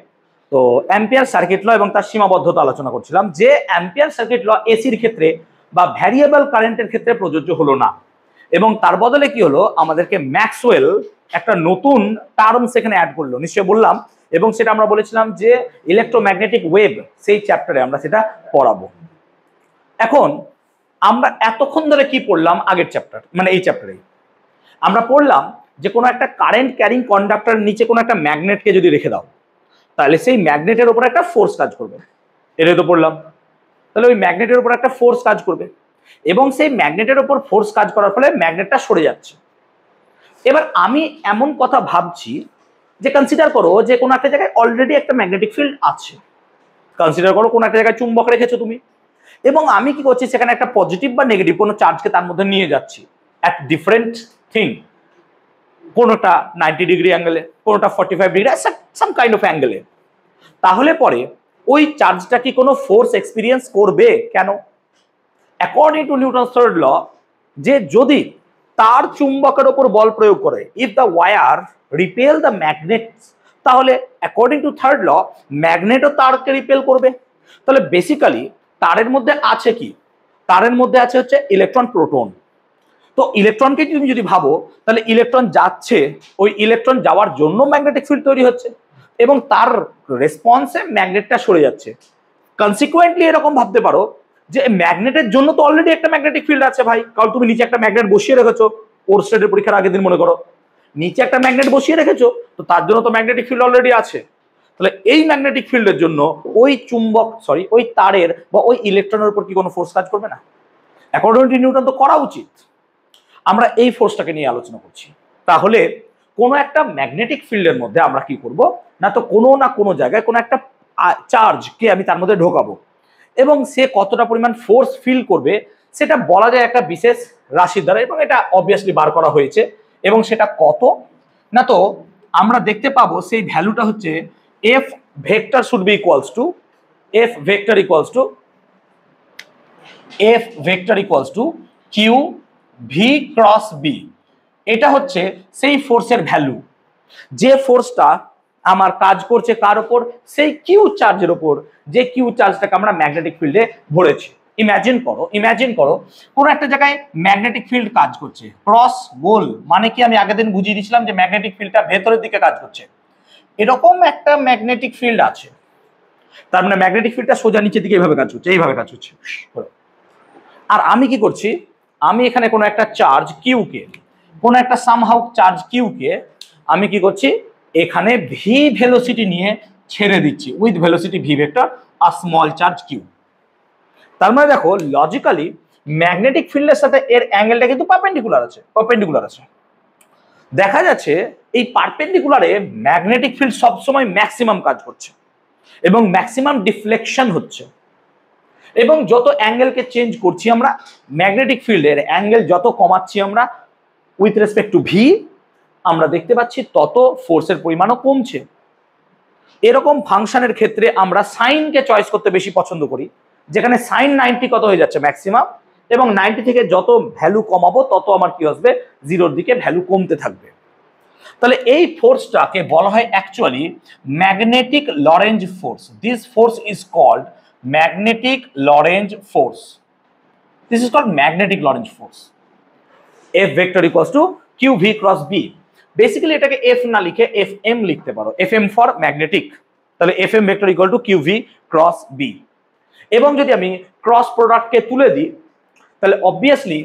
Speaker 1: তো অ্যাম্পিয়ার সার্কিট ল এবং তার সীমাবদ্ধতা আলোচনা করছিলাম, যে অ্যাম্পিয়ার সার্কিট ল এসির ক্ষেত্রে বা ভ্যারিয়েবল কারেন্টের ক্ষেত্রে প্রযোজ্য হলো না, এবং তার বদলে কি হলো, আমাদেরকে ম্যাক্সওয়েল একটা নতুন টার্ম সেখানে অ্যাড করলো, নিশ্চয়ই বললাম, এবং সেটা আমরা বলেছিলাম যে ইলেকট্রোম্যাগনেটিক ওয়েভ, সেই চ্যাপ্টারে আমরা সেটা পড়াবো। এখন আমরা এতক্ষণ ধরে কি পড়লাম, আগের চ্যাপ্টার মানে এই চ্যাপ্টারে আমরা পড়লাম যে কোনো একটা কারেন্ট ক্যারিং কন্ডাক্টর নিচে কোনো একটা ম্যাগনেটকে যদি রেখে দাও, তাহলে সেই ম্যাগনেটের উপর একটা ফোর্স কাজ করবে, এটাই তো পড়লাম। তাহলে ওই ম্যাগনেটের উপর একটা ফোর্স কাজ করবে, এবং সেই ম্যাগনেটের উপর ফোর্স কাজ করার ফলে ম্যাগনেটটা সরে যাচ্ছে। এবার আমি এমন কথা ভাবছি যে কনসিডার করো যে কোনো একটা জায়গায় অলরেডি একটা ম্যাগনেটিক ফিল্ড আছে, কনসিডার করো কোনো একটা জায়গায় চুম্বক রেখেছো তুমি, এবং আমি কি করছি সেখানে একটা পজিটিভ বা নেগেটিভ কোনো চার্জকে তার মধ্যে নিয়ে যাচ্ছি অ্যাট ডিফারেন্ট থিং, কোনোটা 90 ডিগ্রি অ্যাঙ্গেলে, কোনোটা 45 ডিগ্রি, সাম কাইন্ড অফ অ্যাঙ্গেলে। তাহলে পরে ওই চার্জটা কি কোনো ফোর্স এক্সপিরিয়েন্স করবে? কেন? According to Newton's third law, যে যদি তার চুম্বকের ওপর বল প্রয়োগ করে, if the wire repel the magnet, তাহলে অ্যাকর্ডিং টু থার্ড ল ম্যাগনেটও তারকে রিপেল করবে। তাহলে বেসিক্যালি তারের মধ্যে আছে কি? তারের মধ্যে আছে হচ্ছে ইলেকট্রন প্রোটন। তো ইলেকট্রনকে তুমি যদি ভাবো, তাহলে ইলেকট্রন যাচ্ছে, ওই ইলেকট্রন যাওয়ার জন্য ম্যাগনেটিক ফিল্ড তৈরি হচ্ছে, এবং তার রেসপন্সে ম্যাগনেটটা সরে যাচ্ছে। কনসিকুয়েন্টলি এরকম ভাবতে পারো যে ম্যাগনেটের জন্য তো অলরেডি একটা ম্যাগনেটিক ফিল্ড আছে ভাই, কারণ তুমি নিচে একটা ম্যাগনেট বসিয়ে রেখেছো, ওরস্টেডের পরীক্ষার আগের দিন মনে করো, নিচে একটা ম্যাগনেট বসিয়ে রেখেছো, তো তার জন্য তো ম্যাগনেটিক ফিল্ড অলরেডি আছে। তাহলে এই ম্যাগনেটিক ফিল্ডের জন্য ওই চুম্বক ওই তারের বা ওই ইলেকট্রনের উপর কি কোনো ফোর্স কাজ করবে না? অ্যাকর্ডিং টু নিউটন তো করা উচিত। আমরা এই ফোর্সটাকে নিয়ে আলোচনা করছি। তাহলে কোনো একটা ম্যাগনেটিক ফিল্ডের মধ্যে আমরা কি করব না, তো কোনো না কোনো জায়গায় কোনো একটা চার্জকে আমি তার মধ্যে ঢোকাবো, এবং সে কতটা পরিমাণ ফোর্স ফিল করবে সেটা বলা যায় একটা বিশেষ রাশির দ্বারা, এবং এটা অবভিয়াসলি বার করা হয়েছে, এবং সেটা কত না, তো আমরা দেখতে পাবো সেই ভ্যালুটা হচ্ছে F vector should be equals to F vector equals to Q V cross B. এটা হচ্ছে সেই ফোর্সের ভ্যালু, যে ফোর্সটা আমার কাজ করছে কার ওপর, সেই কিউ চার্জের ওপর, যে কিউ চার্জটাকে আমরা ম্যাগনেটিক ফিল্ডে ভরেছি। ইমাজিন করো কোনো একটা জায়গায় ম্যাগনেটিক ফিল্ড কাজ করছে, ক্রস গোল মানে কি আমি আগের দিন বুঝিয়ে দিয়েছিলাম যে ম্যাগনেটিক ফিল্ডটা ভেতরের দিকে কাজ করছে, এরকম একটা ম্যাগনেটিক ফিল্ড আছে, তার মানে ম্যাগনেটিক ফিল্ডটা সোজা নিচের দিকে এইভাবে কাজ করছে, এইভাবে কাজ করছে। আর আমি কি করছি, আমি এখানে কোনো একটা চার্জ কিউকে, কোনো একটা সামহাউ চার্জ কিউকে আমি কি করছি, এখানে ভি ভেলোসিটি নিয়ে ছেড়ে দিচ্ছি, উইথ ভেলোসিটি ভি ভেক্টর আর স্মল চার্জ কিউ। তার মানে দেখো লজিক্যালি ম্যাগনেটিক ফিল্ডের সাথে এর অ্যাঙ্গেলটা কিন্তু পারপেন্ডিকুলার আছে। দেখা যাচ্ছে এই পারপেন্ডিকুলারে ম্যাগনেটিক ফিল্ড সবসময় ম্যাক্সিমাম কাজ করছে এবং ম্যাক্সিমাম ডিফ্লেকশন হচ্ছে, এবং যত অ্যাঙ্গেলকে চেঞ্জ করছি আমরা, ম্যাগনেটিক ফিল্ডের অ্যাঙ্গেল যত কমাচ্ছি আমরা উইথ রেসপেক্ট টু ভি, আমরা দেখতে পাচ্ছি তত ফোর্সের পরিমাণও কমছে। এরকম ফাংশনের ক্ষেত্রে আমরা সাইনকে চয়েস করতে বেশি পছন্দ করি, যেখানে সাইন 90 কত হয়ে যাচ্ছে ম্যাক্সিমাম, এবং 90 থেকে যত ভ্যালু কমাবো তত আমার কি আসবে, জিরোর দিকে ভ্যালু কমতে থাকবে। তাহলে এই ফোর্সটাকে বলা হয় actually magnetic Lorentz force. This force is called magnetic Lorentz force. This is called magnetic Lorentz force. F vector equals to QV cross B। Basically এটাকে F না লিখে FM লিখতে পারো, FM ফর ম্যাগনেটিক। তাহলে FM vector equal to QV cross B। এবং যদি আমি cross প্রোডাক্টকে তুলে দিই তাহলে obviously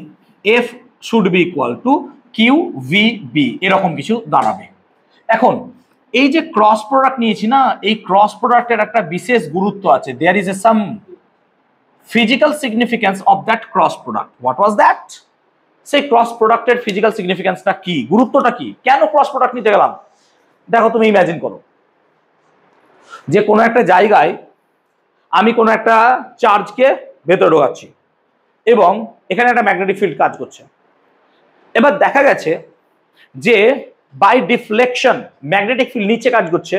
Speaker 1: F should be equal to QVB, এরকম কিছু দাঁড়াবে। এখন এই যে ক্রস প্রোডাক্ট নিয়েছি না, এই ক্রস প্রোডাক্টের একটা বিশেষ গুরুত্ব আছে। There is a some physical significance of that cross product. What was that? সেই ক্রস প্রোডাক্টের ফিজিক্যাল সিগনিফিকেন্সটা কি, গুরুত্বটা কি, কেন ক্রস প্রোডাক্ট নিতে গেলাম? দেখো, তুমি ইমাজিন করো যে কোনো একটা জায়গায় আমি কোনো একটা চার্জকে ভেতরে ঢোকাচ্ছি এবং এখানে একটা ম্যাগনেটিক ফিল্ড কাজ করছে। এবার দেখা গেছে যে বাই ডিফ্লেকশন ম্যাগনেটিক ফিল্ড নিচে কাজ করছে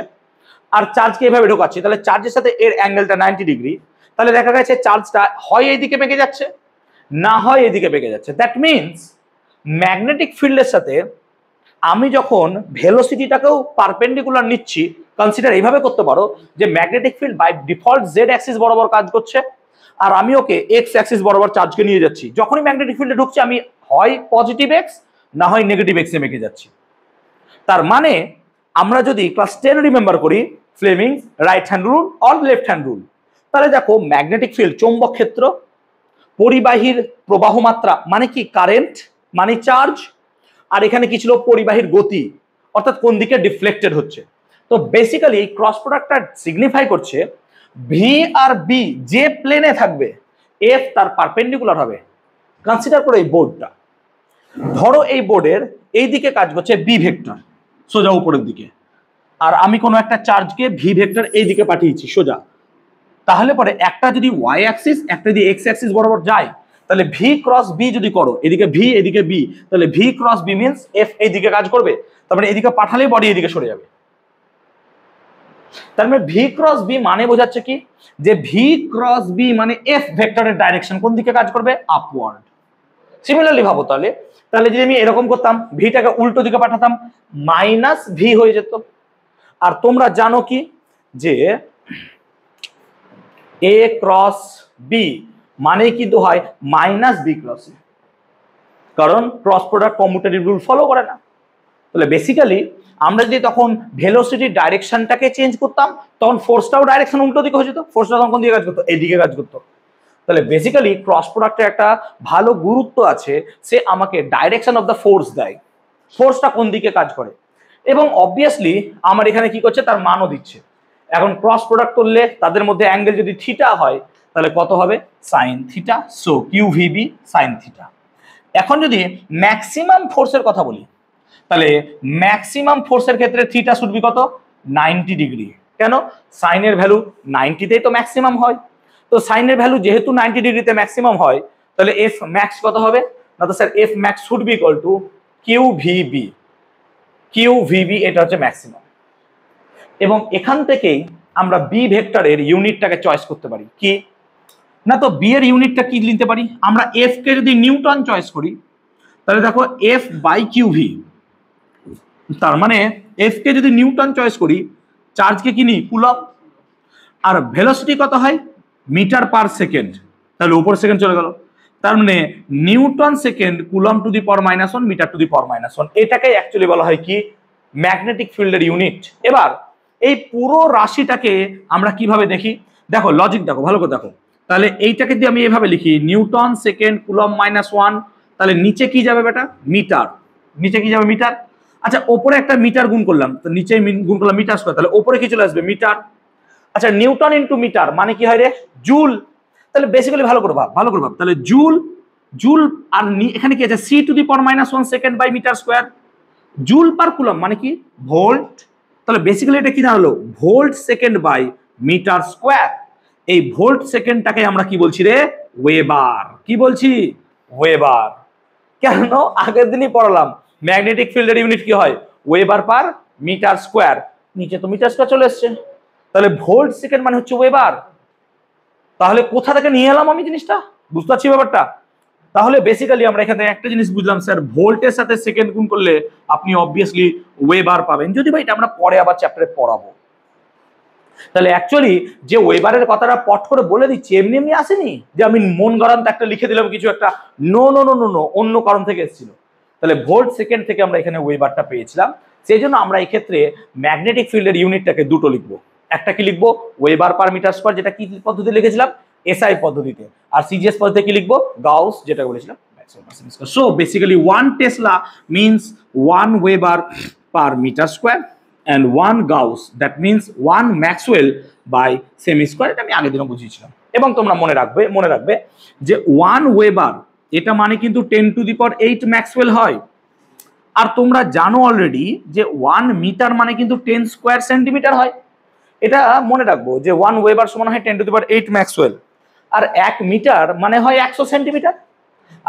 Speaker 1: আর চার্জকে এভাবে ঢোকাচ্ছি, তাহলে চার্জের সাথে এর অ্যাঙ্গেলটা 90 ডিগ্রি। তাহলে দেখা গেছে চার্জটা হয় এইদিকে বেঁকে যাচ্ছে, না হয় এদিকে বেঁকে যাচ্ছে। দ্যাট মিনস ম্যাগনেটিক ফিল্ডের সাথে আমি যখন ভেলোসিটিটাকেও পারপেন্ডিকুলার নিচ্ছি, কনসিডার এইভাবে করতে পারো যে magnetic field by default Z axis বরাবর কাজ করছে আর আমি ওকে এক্স অ্যাক্সিস বরাবর চার্জকে নিয়ে যাচ্ছি। যখনই ম্যাগনেটিক ফিল্ডে ঢুকছে আমি হয় পজিটিভ এক্স না হয় নেগেটিভ এক্সে বেঁকে যাচ্ছি। তার মানে আমরা যদি ক্লাস 10 রিমেম্বার করি Fleming right hand rule or left hand rule, তাহলে দেখো ম্যাগনেটিক ফিল্ড চৌম্বক ক্ষেত্র, পরিবাহীর প্রবাহ মাত্রা মানে কি কারেন্ট মানে চার্জ, আর এখানে কি ছিল পরিবাহীর গতি অর্থাৎ কোন দিকে ডিফ্লেক্টেড হচ্ছে। তো বেসিক্যালি এই ক্রস প্রোডাক্টটা সিগনিফাই করছে ভি আর বি যে প্লেনে থাকবে এফ তার পারপেন্ডিকুলার হবে। কনসিডার করো এই বোর্ডটা, ধরো এই বোর্ডের এই দিকে কাজ করছে বি ভেক্টর সোজা উপরের দিকে, আর আমি কোনো একটা চার্জকে ভি ভেক্টর এই দিকে পাঠিয়েছি সোজা। তাহলে পরে একটা যদি ওয়াই অ্যাক্সিস একটা যদি এক্স অ্যাক্সিস বরাবর যায়, তাহলে ভি ক্রস বি যদি করো, এদিকে ভি এদিকে বি, তাহলে V cross B means F এই দিকে কাজ করবে, তার মানে এদিকে পাঠালেই বডি এদিকে সরে যাবে। তার মানে ভি ক্রস বি মানে বোঝাচ্ছে কি যে ভি ক্রস বি মানে এফ ভেক্টরের ডাইরেকশন কোন দিকে কাজ করবে, আপওয়ার্ড। সিমিলারলি ভাবো তাহলে তাহলে যদি আমি এরকম করতাম ভিটাকে উল্টো দিকে পাঠাতাম মাইনাস ভি হয়ে যেত। আর তোমরা জানো কি যে এ ক্রস বি মানে কিন্তু হয় মাইনাস বি ক্রস এ, কারণ cross product commutative rule follow করে না। তাহলে বেসিক্যালি আমরা যদি তখন ভেলোসিটির ডাইরেকশনটাকে চেঞ্জ করতাম তখন ফোর্সটাও ডাইরেকশন উল্টো দিকে হয়ে যেত, ফোর্সটা তখন কোন দিকে কাজ করতো, এদিকে কাজ করতো। তাহলে বেসিক্যালি ক্রস প্রোডাক্টের একটা ভালো গুরুত্ব আছে, সে আমাকে ডাইরেকশন অফ দ্য ফোর্স দেয়, ফোর্সটা কোন দিকে কাজ করে, এবং অবভিয়াসলি আমার এখানে কি করছে তার মানও দিচ্ছে। এখন ক্রস প্রোডাক্ট করলে তাদের মধ্যে অ্যাঙ্গেল যদি থিটা হয় তাহলে কত হবে, sine theta. So q v b sine theta. এখন যদি ম্যাক্সিমাম ফোর্সের কথা বলি তাহলে ম্যাক্সিমাম ফোর্সের ক্ষেত্রে থিটা শুড বি কত, 90 ডিগ্রি। কেন, সাইনের ভ্যালু 90তেই তো ম্যাক্সিমাম হয়। তো সাইনের ভ্যালু যেহেতু 90 ডিগ্রিতে ম্যাক্সিমাম হয় তাহলে এফ ম্যাক্স কত হবে না, তো sir f max should be equal to q v b. Q v b এটা হচ্ছে ম্যাক্সিমাম। এবং এখান থেকেই আমরা বি ভেক্টরের ইউনিটটাকে চয়েস করতে পারি কি না, তো বি এর ইউনিটটা কি নিতে পারি আমরা, এফ কে যদি নিউটন চয়েস করি তাহলে দেখো এফ বাই কিউভি, তার মানে এফ কে যদি নিউটন চয়েস করি চার্জকে কি নিই কুলম, আর ভেলোসিটি কত হয় মিটার পার সেকেন্ড, তাহলে উপর সেকেন্ড চলে গেল, তার মানে newton second coulomb to the power -1 metre to the power -1। এটাকে অ্যাকচুয়ালি বলা হয় কি ম্যাগনেটিক ফিল্ডের ইউনিট। এবার এই পুরো রাশিটাকে আমরা কিভাবে দেখি, দেখো লজিক দেখো ভালো করে দেখো। তাহলে এইটাকে যদি আমি এভাবে লিখি নিউটন সেকেন্ড কুলম -1, তাহলে নিচে কি যাবে বেটা মিটার, নিচে কি যাবে মিটার। আচ্ছা ওপরে একটা মিটার গুণ করলাম, তো নিচে গুণ করলাম মিটার স্কয়ার, তাহলে ওপরে কি চলে আসবে মিটার। আচ্ছা নিউটন ইনটু মিটার মানে কি হয় রে জুল। তাহলে বেসিক্যালি ভালো করে ভাব তাহলে জুল জুল আর এখানে কি আছে C to the power -1 second by metre square, joule per coulomb মানে কি ভোল্ট। তাহলে বেসিক্যালি এটা কি দাঁড়ালো volt second by metre square. এই ভোল্ট সেকেন্ডটাকে আমরা কি বলছি রে ওয়েবার, কি বলছি ওয়েবার। কেন আগের দিনই পড়ালাম ম্যাগনেটিক ফিল্ডের ইউনিট কি হয় ওয়েবার পার মিটার স্কয়ার, নিচে তো মিটার স্কয়ার চলে এসছে। তাহলে ভোল্ট সেকেন্ড মানে হচ্ছে ওয়েবার। তাহলে কোথা থেকে নিয়ে এলাম আমি জিনিসটা, বুঝতে পারছি ব্যাপারটা? তাহলে বেসিক্যালি আমরা এখানে একটা জিনিস বুঝলাম স্যার, ভোল্টের সাথে সেকেন্ড গুণ করলে আপনি অবভিয়াসলি ওয়েবার পাবেন, যদি ভাই এটা আমরা পরে আবার চ্যাপ্টারে পড়াবো। তাহলে অ্যাকচুয়ালি যে ওয়েবারের কথাটা পট করে বলে দিচ্ছি এমনি এমনি আসেনি যে আমি মন গড়ান্ত একটা লিখে দিলাম কিছু একটা, no no no no no, অন্য কারণ থেকে এসেছিল। তাহলে ভোল্ট সেকেন্ড থেকে আমরা এখানে ওয়েবারটা পেয়েছিলাম, সেই জন্য আমরা এই ক্ষেত্রে ম্যাগনেটিক ফিল্ডের ইউনিটটাকে দুটো লিখবো। একটা কি লিখবো, ওয়েবার পার মিটার স্কয়ার, যেটা কি পদ্ধতি লিখেছিলাম, এসআই পদ্ধতিতে। আর সিজিএস পদ্ধতিতে কি লিখবো, গাউস, যেটা বলেছিলাম। So basically 1 tesla means 1 weber per metre square and 1 Gauss, that means 1 Maxwell by semi square, এটা আমি আগের দিনও বুঝিয়েছিলাম। এবং তোমরা মনে রাখবে যে 1 ওয়েবার এটা মানে কিন্তু 10 টু দি পাওয়ার 8 ম্যাক্সওয়েল হয়। আর তোমরা জানো অলরেডি যে 1 মিটার মানে কিন্তু 10 স্কয়ার সেন্টিমিটার হয়। এটা মনে রাখবো যে 1 ওয়েবার সমান হয় 10 টু দি পাওয়ার 8 ম্যাক্সওয়েল। আর 1 মিটার মানে হয় 100 সেন্টিমিটার।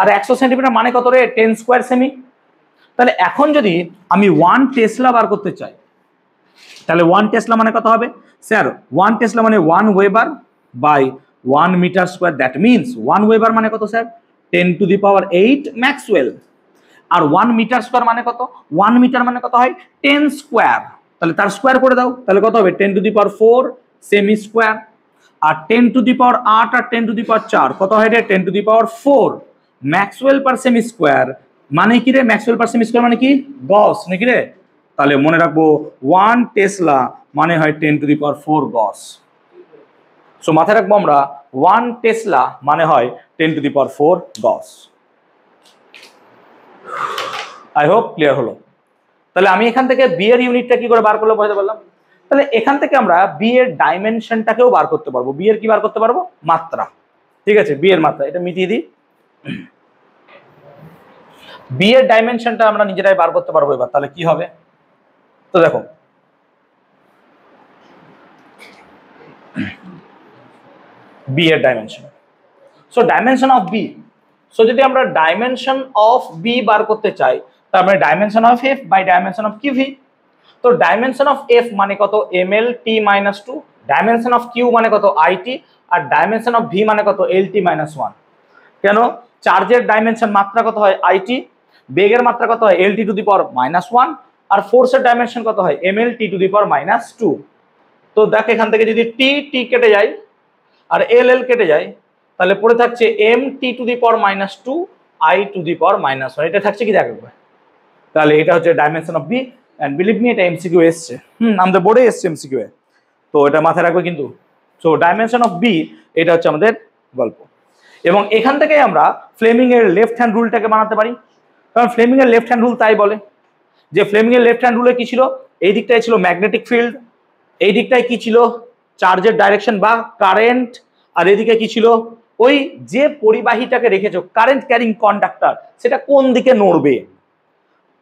Speaker 1: আর 100 সেন্টিমিটার মানে কত রে, 10 স্কয়ার সেমি। তাহলে এখন যদি আমি 1 টেসলা বার করতে চাই, তাহলে 1 টেসলা মানে কত হবে স্যার, 1 টেসলা মানে 1 weber by 1 metre square, that means 1 weber মানে কত sir, 10 to the power 8 maxwell. আর 1 মিটার স্কয়ার মানে কত, 1 মিটার মানে কত হয় 10 স্কয়ার, তাহলে তার স্কয়ার করে দাও, তাহলে কত হবে 10 to the power 4 cm square. আর 10 টু দি পাওয়ার 8 আর 10 টু দি পাওয়ার 4 কত হয় রে, 10 to the power 4 maxwell per cm square. মানে কি রে, ম্যাক্সওয়েল পার সেমি স্কয়ার মানে কি, গস নাকি রে? তাহলে মনে রাখবো 1 টেসলা মানে হয় 10 to the power 4 Gauss. So মাথায় রাখবো আমরা 1 টেসলা মানে হয় 10 to the power 4 Gauss. I hope clear হলো। তাহলে আমি এখান থেকে বি এর ইউনিটটা কি করে বার করলে বুঝতে পারলাম। তাহলে এখান থেকে আমরা বি এর ডাইমেনশনটাকেও বার করতে পারবো। বি এর কি বার করতে পারবো, মাত্রা। ঠিক আছে, বি এর মাত্রা, এটা মিটিয়ে দিই। বি এর ডাইমেনশনটা আমরা নিজেরাই বার করতে পারবো এবার। তাহলে কি হবে, তো দেখো বি এর dimension, so dimension of B. So যদি আমরা ডাইমেনশন অফ বি বার করতে চাই, তার মানে dimension of F by dimension of Q V. তো ডাইমেনশন অফ এফ মানে কত, M L T minus 2, dimension of Q মানে কত, আই টি, আর ডাইমেনশন অফ ভি মানে কত, এল টি মাইনাস 1। কেন, চার্জের ডাইমেনশন মাত্রা কত হয়, আই টি, বেগের মাত্রা কত হয়, এল T to the power minus 1, আর ফোর্সের ডাইমেনশন কত হয়, M L T to the power minus 2। তো দেখ এখান থেকে যদি টি টি কেটে যায় আর এল এল কেটে যায়, তাহলে পড়ে থাকছে M T to the power minus 2 I to the power minus 1। এটা থাকছে কি দেখো, তাহলে এটা হচ্ছে dimension of B. And believe me এটা এমসিকিউ এসছে, আমাদের বোর্ডে এসছে এমসিকিউ এ, তো এটা মাথায় রাখবে কিন্তু। সো ডাইমেনশন অফ বি এটা হচ্ছে আমাদের গল্প। এবং এখান থেকে আমরা ফ্লেমিং এর লেফট হ্যান্ড রুলটাকে বানাতে পারি, কারণ ফ্লেমিং এর লেফট হ্যান্ড রুল তাই বলে যে ফ্লেমিং এর লেফট হ্যান্ড রুলে কি ছিল, এই দিকটায় ছিল ম্যাগনেটিক ফিল্ড, এই দিকটায় কি ছিল, চার্জের ডাইরেকশন বা কারেন্ট, আর এদিকে কি ছিল, ওই যে পরিবাহীটাকে রেখেছো কারেন্ট ক্যারিং কন্ডাক্টর, সেটা কোন দিকে নড়বে।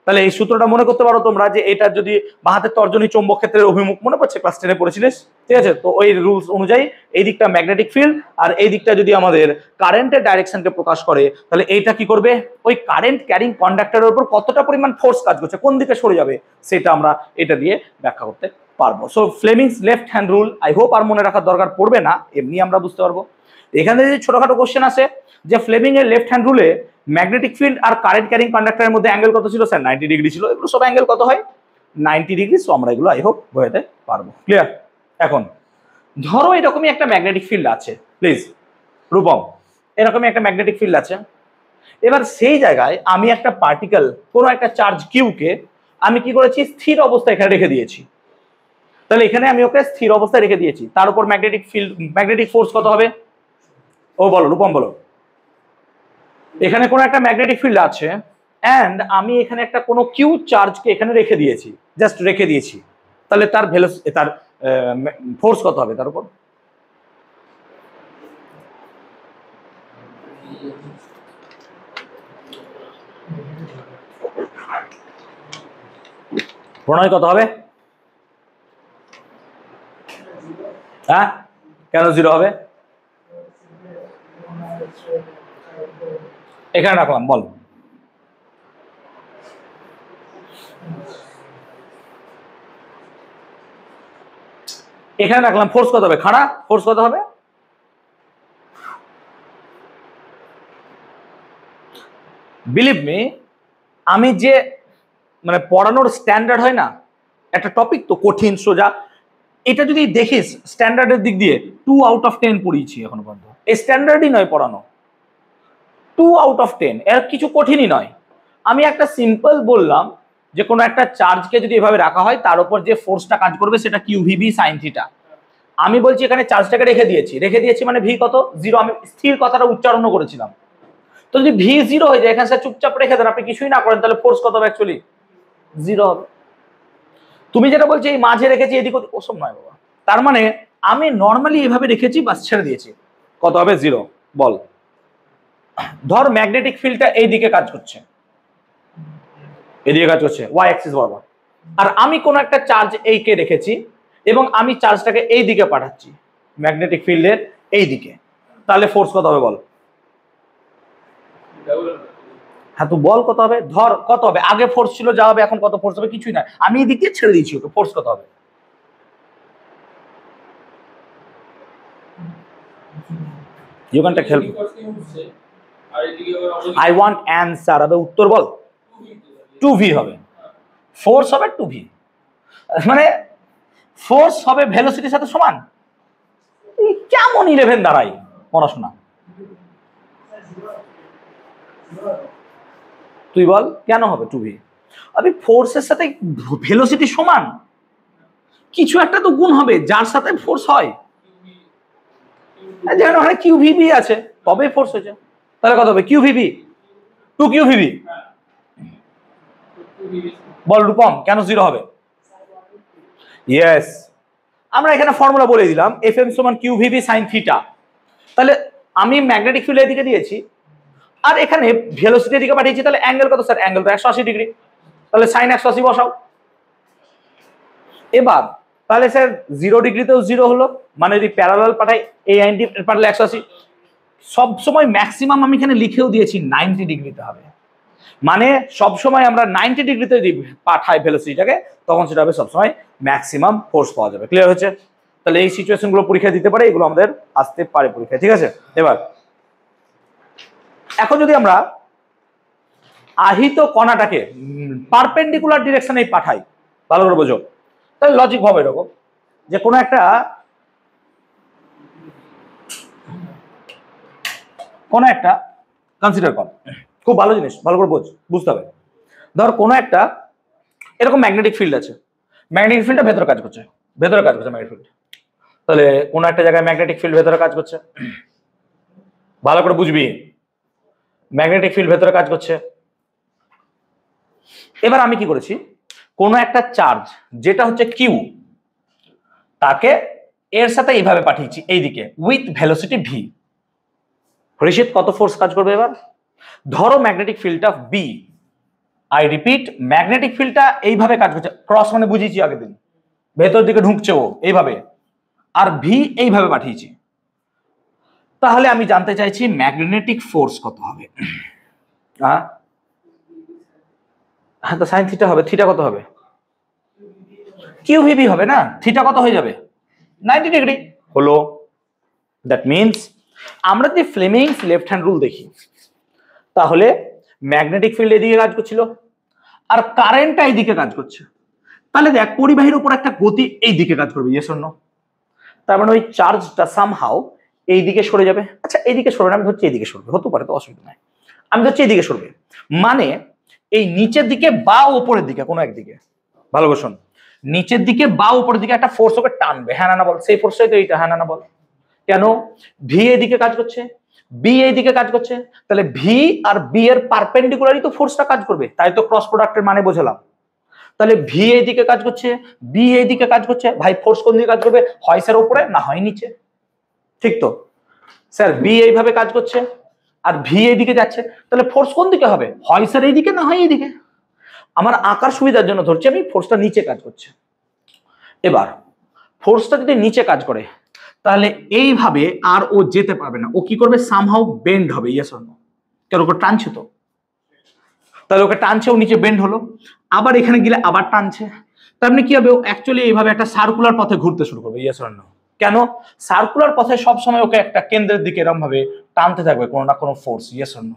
Speaker 1: তাহলে এই সূত্রটা মনে করতে পারো তোমরা, যে এটা যদি বাহাতের তর্জনী চৌম্বক ক্ষেত্রের অভিমুখ, মনে পড়ছে ক্লাস 10 এ পড়েছিলিস, ঠিক আছে? তো ওই রুলস অনুযায়ী এই দিকটা ম্যাগনেটিক ফিল্ড, আর এই দিকটা যদি আমাদের কারেন্টের ডাইরেকশনকে প্রকাশ করে, তাহলে এইটা কি করবে, ওই কারেন্ট ক্যারিং কন্ডাক্টরের উপর কতটা পরিমাণ ফোর্স কাজ করছে, কোন দিকে সরে যাবে, সেটা আমরা এটা দিয়ে ব্যাখ্যা করতে পারবো। So Fleming's left hand rule I hope আর মনে রাখার দরকার পড়বে না, এমনি আমরা বুঝতে পারবো। এখানে যদি ছোটখাটো কোশ্চেন আসে যে ফ্লেমিং এর লেফট হ্যান্ড রুলে ম্যাগনেটিক ফিল্ড আর কারেন্ট ক্যারিং কন্ডাক্টরের মধ্যে অ্যাঙ্গেল কত ছিল স্যার, 90 ডিগ্রি ছিল। এগুলো সব অ্যাঙ্গেল কত হয়, 90 ডিগ্রি। সো আমরা এগুলো আই হোপ বোঝাতে পারবো। ক্লিয়ার? এখন ধরো এরকমই একটা ম্যাগনেটিক ফিল্ড আছে, প্লিজ রূপম, এরকমই একটা ম্যাগনেটিক ফিল্ড আছে। এবার সেই জায়গায় আমি একটা পার্টিকেল, কোনো একটা চার্জ কিউকে আমি কি করেছি, স্থির অবস্থায় এখানে রেখে দিয়েছি। তাহলে এখানে আমি ওকে স্থির অবস্থায় রেখে দিয়েছি, তার উপর ম্যাগনেটিক ফিল্ড, ম্যাগনেটিক ফোর্স কত হবে, ও বলো রূপম বলো। এখানে কোনো একটা ম্যাগনেটিক ফিল্ড আছে এন্ড আমি এখানে একটা কোনো কিউ চার্জকে এখানে রেখে দিয়েছি, জাস্ট রেখে দিয়েছি, তাহলে তার তার ফোর্স কত হবে তার উপর, প্রণয় কত হবে, হ্যাঁ কেন 0 হবে, এখানে রাখলাম বল। এখানে রাখলাম, ফোর্স কত হবে? খাড়া ফোর্স কত হবে? বিলিভ মি, আমি যে মানে পড়ানোর স্ট্যান্ডার্ড হয় না, একটা টপিক তো কঠিন সোজা, এটা যদি দেখিস স্ট্যান্ডার্ডের দিক দিয়ে 2 আউট অফ 10 পড়িয়েছি এখনো পর্যন্ত। এই স্ট্যান্ডার্ডই নয় পড়ানো, 2 আউট অফ 10, এর কিছু কঠিনই নয়। আমি একটা সিম্পল বললাম যে কোনো একটা চার্জকে যদি এভাবে রাখা হয় তার উপর যে ফোর্সটা কাজ করবে সেটা কিউভিবি সাইন থিটা। আমি বলছি এখানে চার্জটাকে রেখে দিয়েছি মানে ভি কত? 0। আমি স্থির কথাটা উচ্চারণ করেছিলাম। তো যদি ভি 0 হয়ে যায়, এখানে স্যার চুপচাপ রেখে দেন, আপনি কিছুই না করেন, তাহলে ফোর্স কত হবে? অ্যাকচুয়ালি 0 হবে। তুমি যেটা বলছো এই মাঝে রেখেছি এদিক ওদিক, ওসব নয় বাবা। তার মানে আমি নর্মালি এইভাবে রেখেছি, বাস ছেড়ে দিয়েছি, কত হবে? 0। বল, ধর ম্যাগনেটিক ফিল্ডটা এই দিকে কাজ করছে, এদিকে কাজ করছে ওয়াই অ্যাক্সিস বরাবর, আর আমি কোন একটা চার্জ এই কে রেখেছি এবং আমি চার্জটাকে এই দিকে পাঠাচ্ছি ম্যাগনেটিক ফিল্ডের এই দিকে, তাহলে ফোর্স কত হবে বল? হ্যাঁ, তো বল কত হবে? ধর কত হবে? আগে ফোর্স ছিল যা হবে, এখন কত ফোর্স হবে? কিছুই না, আমি এই দিক দিয়ে ছেড়ে দিয়েছি ওকে, ফোর্স কত হবে? You can take help. I want answer. হবে উত্তর বল। 2v হবে, ফোর্স হবে 2v, মানে ফোর্স হবে ভেলোসিটির সাথে সমান। কেমন 11 দাঁড়াই পড়াশোনা? তুই বল কেন হবে 2v? আমি ফোর্সের সাথে ভেলোসিটি সমান, কিছু একটা তো গুণ হবে যার সাথে ফোর্স হয়, যেখানে ওখানে কিউভিবি আছে তবে ফোর্স হয়েছে, তাহলে কত হবে? কিউভিবি 2 কিউভিবি। বল রূপম কেন 0 হবে? ইয়েস, আমরা এখানে ফর্মুলা বলে দিলাম, এফ এম সমান কিউভিবি সাইন থিটা। তাহলে আমি ম্যাগনেটিক ফিল্ড এদিকে দিয়েছি আর এখানে ভেলোসিটি এদিকে পাঠিয়েছি, তাহলে অ্যাঙ্গেল কত স্যার? অ্যাঙ্গেল তো 180 ডিগ্রি, তাহলে সাইন 180 বসাও। এবার তাহলে স্যার 0 ডিগ্রিতেও 0 হলো, মানে যদি প্যারালাল পাঠাই এই আইনটি পাঠালে 180। সব সময় ম্যাক্সিমাম আমি এখানে লিখেও দিয়েছি 90 ডিগ্রিতে হবে, মানে সব সময় আমরা 90 ডিগ্রিতে যদি পাঠাই ভেলোসিটিটাকে তখন সেটা হবে সবসময় ম্যাক্সিমাম ফোর্স পাওয়া যাবে। ক্লিয়ার হচ্ছে? তাহলে এই সিচুয়েশনগুলো পরীক্ষা দিতে পারে, এগুলো আমাদের আসতে পারে পরীক্ষায়, ঠিক আছে? এবার এখন যদি আমরা আহিত কণাটাকে পারপেন্ডিকুলার ডিরেকশনে পাঠাই, ভালো করে বোঝো, তাহলে লজিক হবে এরকম যে কোনো একটা কনসিডার কর, খুব ভালো জিনিস, ভালো করে বুঝতে হবে। ধর কোনো একটা এরকম ম্যাগনেটিক ফিল্ড আছে, ম্যাগনেটিক ফিল্ডটা ভেতরে কাজ করছে ম্যাগনেটিক ফিল্ড, তাহলে কোনো একটা জায়গায় ম্যাগনেটিক ফিল্ড ভেতরে কাজ করছে, ভালো করে বুঝবি, ম্যাগনেটিক ফিল্ড ভেতরে কাজ করছে। এবার আমি কি করেছি, কোনো একটা চার্জ যেটা হচ্ছে কিউ, তাকে এর সাথে এইভাবে পাঠিয়েছি এইদিকে উইথ ভেলোসিটি ভি। হরিষিত কত ফোর্স কাজ করবে এবার? ধরো ম্যাগনেটিক ফিল্ডটা বি, আই রিপিট, ম্যাগনেটিক ফিল্ডটা এইভাবে কাজ করছে, ক্রস মানে বুঝিয়েছি আগের দিন, ভেতর দিকে ঢুকছে ও এইভাবে, আর ভি এইভাবে পাঠিয়েছি। তাহলে আমি জানতে চাইছি ম্যাগনেটিক ফোর্স কত হবে? হ্যাঁ, তো সাইন থিটা হবে, থিটা কত হবে? কিউভিবি হবে না, থিটা কত হয়ে যাবে? 90 ডিগ্রি হলো। দ্যাট মিনস আমরা যদি ফ্লেমিংস লেফট হ্যান্ড রুল দেখি, তাহলে ম্যাগনেটিক ফিল্ড এদিকে কাজ করছিল আর কারেন্টটা এইদিকে কাজ করছে, তাহলে দেখ পরিবাহীর উপর একটা গতি এই দিকে কাজ করবে, ইয়েস অর নো? তার মানে ওই চার্জটা সামহাউ এই দিকে সরে যাবে। আচ্ছা এইদিকে সরবে না, আমি ধরছি এইদিকে সরবে, হতে পারে, তো অসুবিধা নাই, আমি ধরছি এইদিকে সরবে, মানে এই নিচের দিকে বা উপরের দিকে কোনো একদিকে, ভালো করে শোন, নিচের দিকে বা উপরের দিকে একটা ফোর্স ওকে টানবে, হ্যাঁ না বল? সেই ফোর্সটাই তো এইটা, হ্যাঁ না বল? কেন? ভি এইদিকে কাজ করছে, বি এইদিকে কাজ করছে, তাহলে ভি আর বি এর পারপেন্ডিকুলারই তো ফোর্সটা কাজ করবে, তাই তো ক্রস প্রোডাক্টের মানে বোঝালাম। তাহলে ভি এইদিকে কাজ করছে, বি এইদিকে কাজ করছে, ভাই ফোর্স কোন দিকে কাজ করবে? হয় স্যার উপরে, না হয় নিচে, ঠিক তো? স্যার বি এইভাবে কাজ করছে আর ভি এইদিকে যাচ্ছে, তাহলে ফোর্স কোন দিকে হবে? হয় স্যার এইদিকে, না হয় এইদিকে। আমার আঁকার সুবিধার জন্য ধরছি আমি ফোর্সটা নিচে কাজ করছে। এবার ফোর্সটা যদি নিচে কাজ করে তাহলে এইভাবে আর ও যেতে পারবে না, ও কি করবে? সামহাউ বেন্ড হবে, ইয়েস অর নো? কেন? ওকে টানছে তো, তাহলে ওকে টানছে, ও নিচে বেন্ড হলো, আবার এখানে গেলে আবার টানছে, তার মানে কি হবে, ও অ্যাকচুয়ালি এইভাবে একটা সার্কুলার পথে ঘুরতে শুরু করবে। Yes or no? কেন? সার্কুলার পথে সবসময় ওকে একটা কেন্দ্রের দিকে এরকম ভাবে টানতে থাকবে কোনো না কোনো ফোর্স। Yes or no?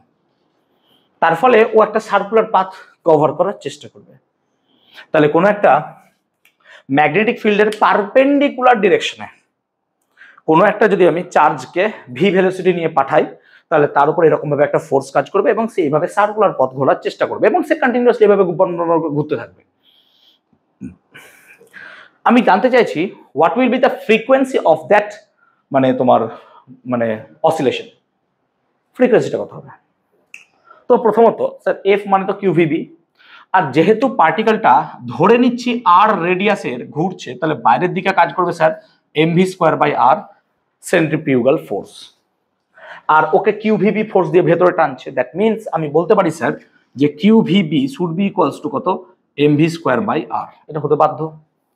Speaker 1: তার ফলে ও একটা সার্কুলার পাথ কভার করার চেষ্টা করবে। তাহলে কোনো একটা ম্যাগনেটিক ফিল্ডের পারপেন্ডিকুলার ডিরেকশনে কোনো একটা যদি আমি চার্জকে ভি ভেলোসিটি নিয়ে পাঠাই, তাহলে তার উপর এরকম ভাবে একটা ফোর্স কাজ করবে এবং সে এইভাবে সার্কুলার পথ ঘোরার চেষ্টা করবে এবং সে কন্টিনিউয়াসলি এভাবে ঘুরতে থাকবে। আমি জানতে চাইছি what will be the frequency of that, মানে তোমার মানে অসিলেশন, ফ্রিকোয়েন্সিটা কত হবে? তো প্রথমত স্যার এফ মানে তো কিউভিবি, আর যেহেতু পার্টিকেলটা ধরে নিচ্ছি আর রেডিয়াসের ঘুরছে, তাহলে বাইরের দিকে কাজ করবে sir m v square by r centrifugal force, আর ওকে কিউভিবি ফোর্স দিয়ে ভেতরে টানছে। দ্যাট মিনস আমি বলতে পারি স্যার যে কিউভিবি শুড বি ইকুয়ালস টু কত, এমভি স্কোয়ার বাই আর। এটা হতে বাধ্য,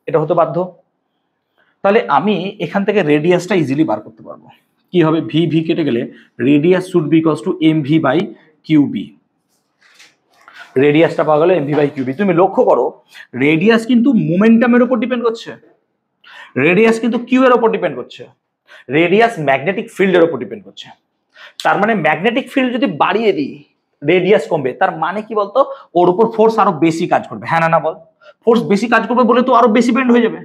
Speaker 1: এটা হতে বাধ্য। তাহলে আমি এখান থেকে রেডিয়াসটা ইজিলি বার করতে পারবো। কি হবে, ভি ভি কেটে গেলে radius should be equals to m v by q b. রেডিয়াসটা পাওয়া গেল এমভি বাই কিউবি। তুমি লক্ষ্য করো রেডিয়াস কিন্তু মোমেন্টামের উপর ডিপেন্ড করছে, রেডিয়াস কিন্তু কিউ এর উপর ডিপেন্ড করছে, রেডিয়াস ম্যাগনেটিক ফিল্ডের উপর ডিপেন্ড করছে। তার মানে ম্যাগনেটিক ফিল্ড যদি বাড়িয়ে দিই রেডিয়াস কমবে, তার মানে কি বলতো, ওর উপর ফোর্স আরো বেশি কাজ করবে। হ্যাঁ না না বল, ফোর্স বেশি কাজ করবে বলে তো আরো বেশি বেন্ড হয়ে যাবে।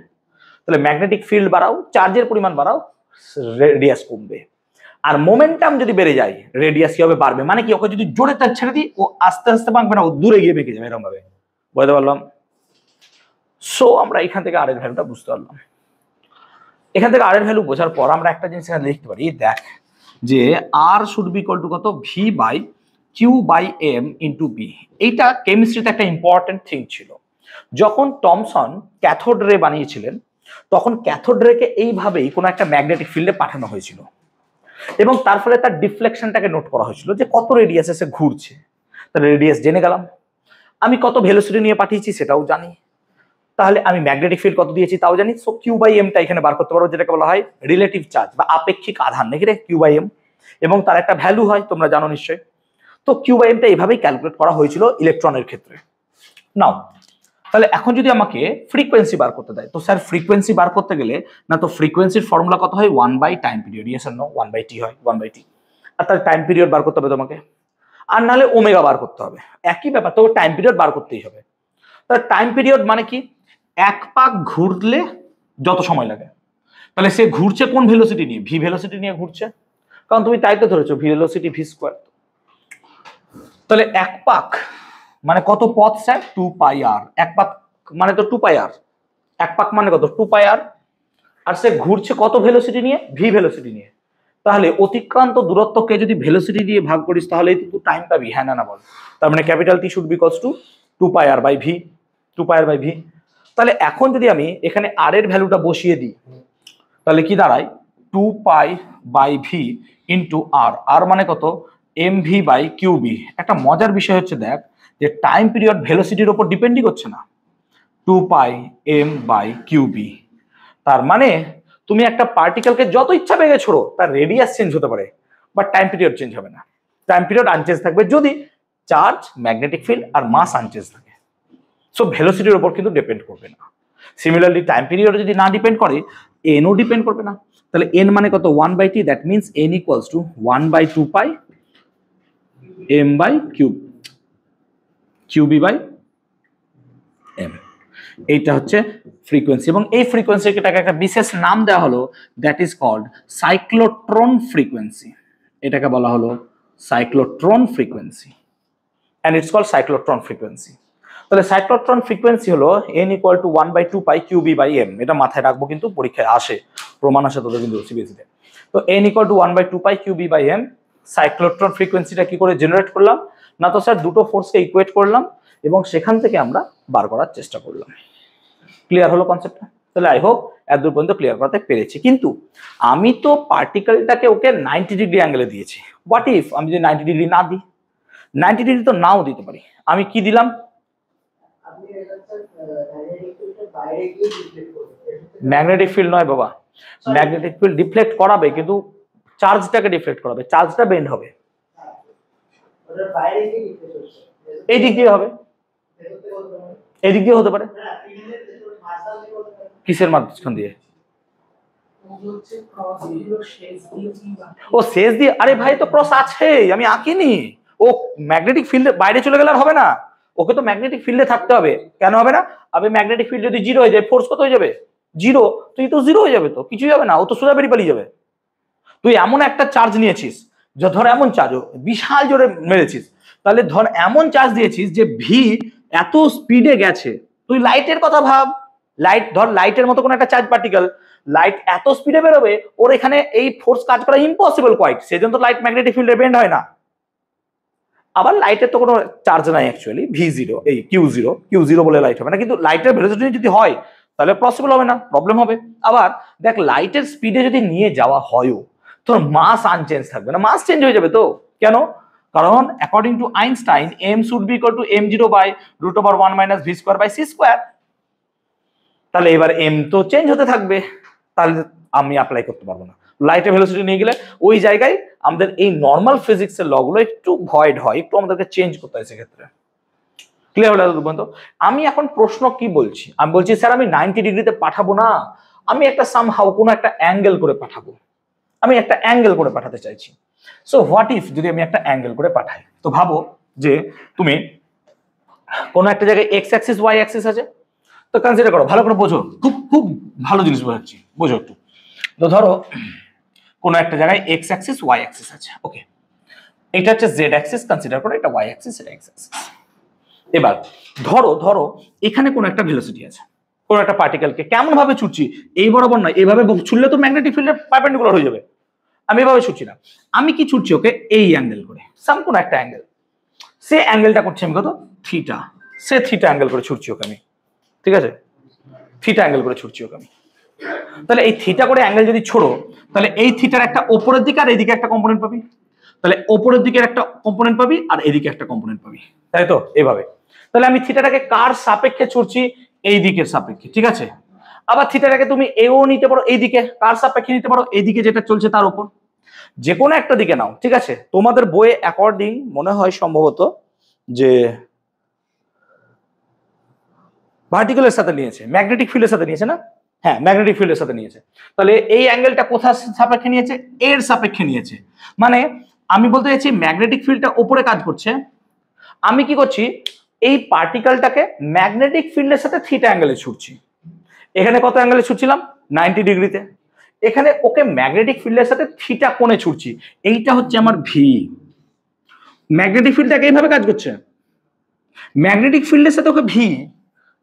Speaker 1: তাহলে ম্যাগনেটিক ফিল্ড বাড়াও, চার্জের পরিমাণ বাড়াও, রেডিয়াস কমবে। আর মোমেন্টাম যদি বেড়ে যায় রেডিয়াস কি হবে, বাড়বে। মানে কি, ওকে যদি জোরে তার ছেড়ে দিই ও আস্তে আস্তে বাঁকবে না, ও দূরে গিয়ে বেঁকে যাবে, এরকম ভাবে। বুঝতে পারলাম? সো আমরা এখান থেকে আর এর ভ্যালুটা বুঝতে পারলাম। এখান থেকে আর এর ভ্যালু বোঝার পর আমরা একটা জিনিস এখানে লিখতে পারি, দেখ যে R should be equal to কত, V by Q by M into B. এইটা কেমিস্ট্রিতে একটা ইম্পর্টেন্ট থিং ছিল। যখন টমসন ক্যাথোড রে বানিয়েছিলেন, তখন ক্যাথোড রেকে এইভাবেই কোনো একটা ম্যাগনেটিক ফিল্ডে পাঠানো হয়েছিল এবং তার ফলে তার ডিফ্লেকশনটাকে নোট করা হয়েছিল যে কত রেডিয়াসে সে ঘুরছে। তাহলে রেডিয়াস জেনে গেলাম, আমি কত ভেলোসিটি নিয়ে পাঠিয়েছি সেটাও জানি, তাহলে আমি ম্যাগনেটিক ফিল্ড কত দিয়েছি তাও জানি। সো কিউ বাই এমটা এখানে বার করতে পারবো, যেটাকে বলা হয় রিলেটিভ চার্জ বা আপেক্ষিক আধান, নাকি রে, কিউ বাই এম। এবং তার একটা ভ্যালু হয়, তোমরা জানো নিশ্চয়ই। তো কিউ বাই এমটা এইভাবেই ক্যালকুলেট করা হয়েছিল ইলেকট্রনের ক্ষেত্রে। নাও তাহলে এখন যদি আমাকে ফ্রিকোয়েন্সি বার করতে দেয়, তো স্যার ফ্রিকোয়েন্সি বার করতে গেলে না, তো ফ্রিকোয়েন্সির ফর্মুলা কত হয়, 1 বাই টাইম পিরিয়ড। ইয়েস আর নো? 1 বাই টি হয়, 1 বাই টি। আর তার টাইম পিরিয়ড বার করতে হবে তোমাকে, আর নাহলে ওমেগা বার করতে হবে। একই ব্যাপার, তো টাইম পিরিয়ড বার করতেই হবে। তার টাইম পিরিয়ড মানে কি, এক পাক ঘুরলে যত সময় লাগে। তাহলে সে ঘুরছে কোন ভেলোসিটি নিয়ে, ভি ভেলোসিটি নিয়ে ঘুরছে, কারণ তুমি তাই তো ধরেছো ভি ভেলোসিটি ভি স্কোয়ার। তাহলে এক পাক মানে কত পথ স্যার, 2 পাই আর। এক পাক মানে তো 2 পাই আর, এক পাক মানে কত, 2 পাই আর। আর সে ঘুরছে কত ভেলোসিটি নিয়ে, ভি ভেলোসিটি নিয়ে। তাহলে অতিক্রান্ত দূরত্বকে যদি ভেলোসিটি দিয়ে ভাগ করিস তাহলে তুই টাইম পাবি। হ্যাঁ না না বল? তার মানে capital T should be equals to 2 pi R by V, 2 pi R by V. তাহলে এখন যদি আমি এখানে আর এর ভ্যালুটা বসিয়ে দিই, তাহলে কি দাঁড়ায়, 2 পাই বাই ভি ইন্টু আর। আর মানে কত, এম ভি বাই কিউবি। একটা মজার বিষয় হচ্ছে দেখ, যে টাইম পিরিয়ড ভেলোসিটির উপর ডিপেন্ডই করছে না, 2 পাই এম বাই কিউবি। তার মানে তুমি একটা পার্টিকেলকে যত ইচ্ছা বেগে ছোড়ো, তার রেডিয়াস চেঞ্জ হতে পারে বাট টাইম পিরিয়ড চেঞ্জ হবে না। টাইম পিরিয়ড আনচেঞ্জ থাকবে যদি চার্জ, ম্যাগনেটিক ফিল্ড আর মাস আনচেঞ্জ থাকে। সো ভেলোসিটির উপর কিন্তু ডিপেন্ড করবে না। সিমিলারলি টাইম পিরিয়ড যদি না ডিপেন্ড করে, এনও ডিপেন্ড করবে না। তাহলে এন মানে কত, 1 by t. That means n equals to 1 by 2 pi m by cube, q b by m. এইটা হচ্ছে ফ্রিকোয়েন্সি, এবং এই ফ্রিকোয়েন্সিটাকে একটা বিশেষ নাম দেওয়া হলো, that is called cyclotron frequency. এটাকে বলা হলো cyclotron frequency, and it's called cyclotron frequency. তাহলে সাইক্লোট্রন ফ্রিকোয়েন্সি হলো n equal to 1 by 2 pi q b by m. এটা মাথায় রাখবো, কিন্তু পরীক্ষায় আসে, প্রমাণ আসে তোদের কিন্তু সিবিএসইতে। তো n equal to 1 by 2 pi q b by m. Cyclotron ফ্রিকোয়েন্সিটা কি করে জেনারেট করলাম, না তো স্যার দুটো ফোর্সকে ইকুয়েট করলাম এবং সেখান থেকে আমরা বার করার চেষ্টা করলাম। ক্লিয়ার হলো কনসেপ্টটা? তাহলে আই হোপ এত দূর পর্যন্ত ক্লিয়ার করতে পেরেছি। কিন্তু আমি তো পার্টিকেলটাকে ওকে 90 ডিগ্রি অ্যাঙ্গেলে দিয়েছি। হোয়াট ইফ আমি যদি 90 ডিগ্রি না দিই, 90 ডিগ্রি তো নাও দিতে পারি। আমি কি দিলাম, ম্যাগনেটিক ফিল্ড নয় বাবা, ম্যাগনেটিক ফিল্ড ডিফ্লেক্ট করাবে, কিন্তু চার্জটাকে ডিফ্লেক্ট করাবে, চার্জটা বেন্ড হবে। এই দিক দিয়ে হবে, এই দিক দিয়ে হতে পারে। কিসের মাঝখান দিয়ে? ও শেষ দিয়ে, আরে ভাই তো ক্রস আছে, আমি আঁকিনি। ও ম্যাগনেটিক ফিল্ডে বাইরে চলে গেলে আর হবে না, ওকে তো ম্যাগনেটিক ফিল্ডে থাকতে হবে। কেন হবে না? আবে ম্যাগনেটিক ফিল্ড যদি জিরো হয়ে যায়, ফোর্স কত হয়ে যাবে? জিরো। তুই তো জিরো হয়ে যাবে, তো কিছুই হবে না, ও তো সোজা বেরিয়ে পালিয়ে যাবে। তুই এমন একটা চার্জ নিয়েছিস, যে ধর এমন চার্জ বিশাল জোরে মেরেছিস, তাহলে ধর এমন চার্জ দিয়েছিস যে ভি এত স্পিডে গেছে। তুই লাইটের কথা ভাব, লাইট ধর, লাইটের মতো কোন একটা চার্জ পার্টিকেল, লাইট এত স্পিডে বেরোবে, ওর এখানে এই ফোর্স কাজ করা ইম্পসিবল কোয়াইট, সেজন্য তো লাইট ম্যাগনেটিক ফিল্ডে বেন্ড হয় না। আবার লাইটের তো কোনো চার্জ নাই অ্যাকচুয়ালি, V0 এই কিউ জিরো বলে লাইট হবে না, কিন্তু লাইটের ভেলোসিটি যদি হয় তাহলে পসিবল হবে না, প্রবলেম হবে। আবার দেখ, লাইটের স্পিডে যদি নিয়ে যাওয়া হয়ও, তোর মাস আনচেঞ্জ থাকবে না, মাস চেঞ্জ হয়ে যাবে। তো কেন? কারণ according to Einstein m should be equal two m0/√1 - v²/c²। তাহলে এবার m তো চেঞ্জ হতে থাকবে, তাহলে আমি অ্যাপ্লাই করতে পারবো না। লাইটের ভেলোসিটি নিয়ে গেলে ওই জায়গায় আমাদের এই নর্মাল ফিজিক্সের লগুলো একটু ভয়েড হয়, একটু আমাদেরকে চেঞ্জ করতে হয় সেক্ষেত্রে। ক্লিয়ার হলো দুর্বন্ত? আমি এখন প্রশ্ন কি বলছি, আমি বলছি স্যার আমি 90 ডিগ্রিতে পাঠাবো না, আমি একটা সামহাউ কোনো একটা অ্যাঙ্গেল করে পাঠাবো, আমি একটা অ্যাঙ্গেল করে পাঠাতে চাইছি। সো হোয়াট ইফ যদি আমি একটা অ্যাঙ্গেল করে পাঠাই? তো ভাবো যে তুমি কোনো একটা জায়গায় এক্স অ্যাক্সিস ওয়াই অ্যাক্সিস আছে, তো কনসিডার করো, ভালো করে বোঝো, খুব খুব ভালো জিনিস বোঝাচ্ছি, বোঝো একটু। তো ধরো কোনো একটা জায়গায় এক্স অ্যাক্সিস ওয়াই অ্যাক্সিস আছে, ওকে, এটা হচ্ছে জেড অ্যাক্সিস কনসিডার করো, এটা ওয়াই অ্যাক্সিস, এটা এক্স অ্যাক্সিস। এবার ধরো এখানে কোনো একটা ভেলোসিটি আছে, কোনো একটা পার্টিকেলকে কেমন ভাবে ছুটছি, এই বরাবর নয়, এইভাবে ছুটলে তো ম্যাগনেটিক ফিল্ডের পারপেন্ডিকুলার হয়ে যাবে। আমি এভাবে ছুটছি না, আমি কি ছুটছি ওকে এই অ্যাঙ্গেল করে, সাম কোনো একটা অ্যাঙ্গেল, সে অ্যাঙ্গেলটা করছি আমি কত, থিটা, সে থিটা অ্যাঙ্গেল করে ছুটছি ওকে আমি, ঠিক আছে, থিটা অ্যাঙ্গেল করে ছুটছি ওকে আমি। তাহলে এই থিটা করে অ্যাঙ্গেল যদি ছোড়ো, তাহলে এই থিটার একটা ওপরের দিকে আর এইদিকে একটা কম্পোনেন্ট পাবি, তাহলে ওপরের দিকের একটা কম্পোনেন্ট পাবি আর এদিকে একটা কম্পোনেন্ট পাবি, তাই তো? এইভাবে তাহলে আমি থিটাটাকে কার সাপেক্ষে ছুটছি, এই দিকের সাপেক্ষে, ঠিক আছে। আবার থিটাটাকে তুমি এও নিতে পারো, এই দিকে কার সাপেক্ষে নিতে পারো, এইদিকে যেটা চলছে তার উপর, যে কোনো একটা দিকে নাও, ঠিক আছে। তোমাদের বইয়ে অ্যাকর্ডিং মনে হয় সম্ভবত যে ভার্টিক্যালের সাথে নিয়েছে, ম্যাগনেটিক ফিল্ডের সাথে নিয়েছে না? হ্যাঁ, ম্যাগনেটিক ফিল্ডের সাথে নিয়েছে। তাহলে এই অ্যাঙ্গেলটা কোথার সাপেক্ষে নিয়েছে, এর সাপেক্ষে নিয়েছে। মানে আমি বলতে চাইছি ম্যাগনেটিক ফিল্ডটা উপরে কাজ করছে, আমি কি করছি, এই পার্টিকেলটাকে ম্যাগনেটিক ফিল্ডের সাথে থিটা অ্যাঙ্গেলে ছুটছি। এখানে কত অ্যাঙ্গেলে ছুটছিলাম, 90 ডিগ্রিতে। এখানে ওকে ম্যাগনেটিক ফিল্ডের সাথে থিটা কোণে ছুটছি, এইটা হচ্ছে আমার ভি। ম্যাগনেটিক ফিল্ডটা এইভাবে কাজ করছে, ম্যাগনেটিক ফিল্ডের সাথে ওকে ভি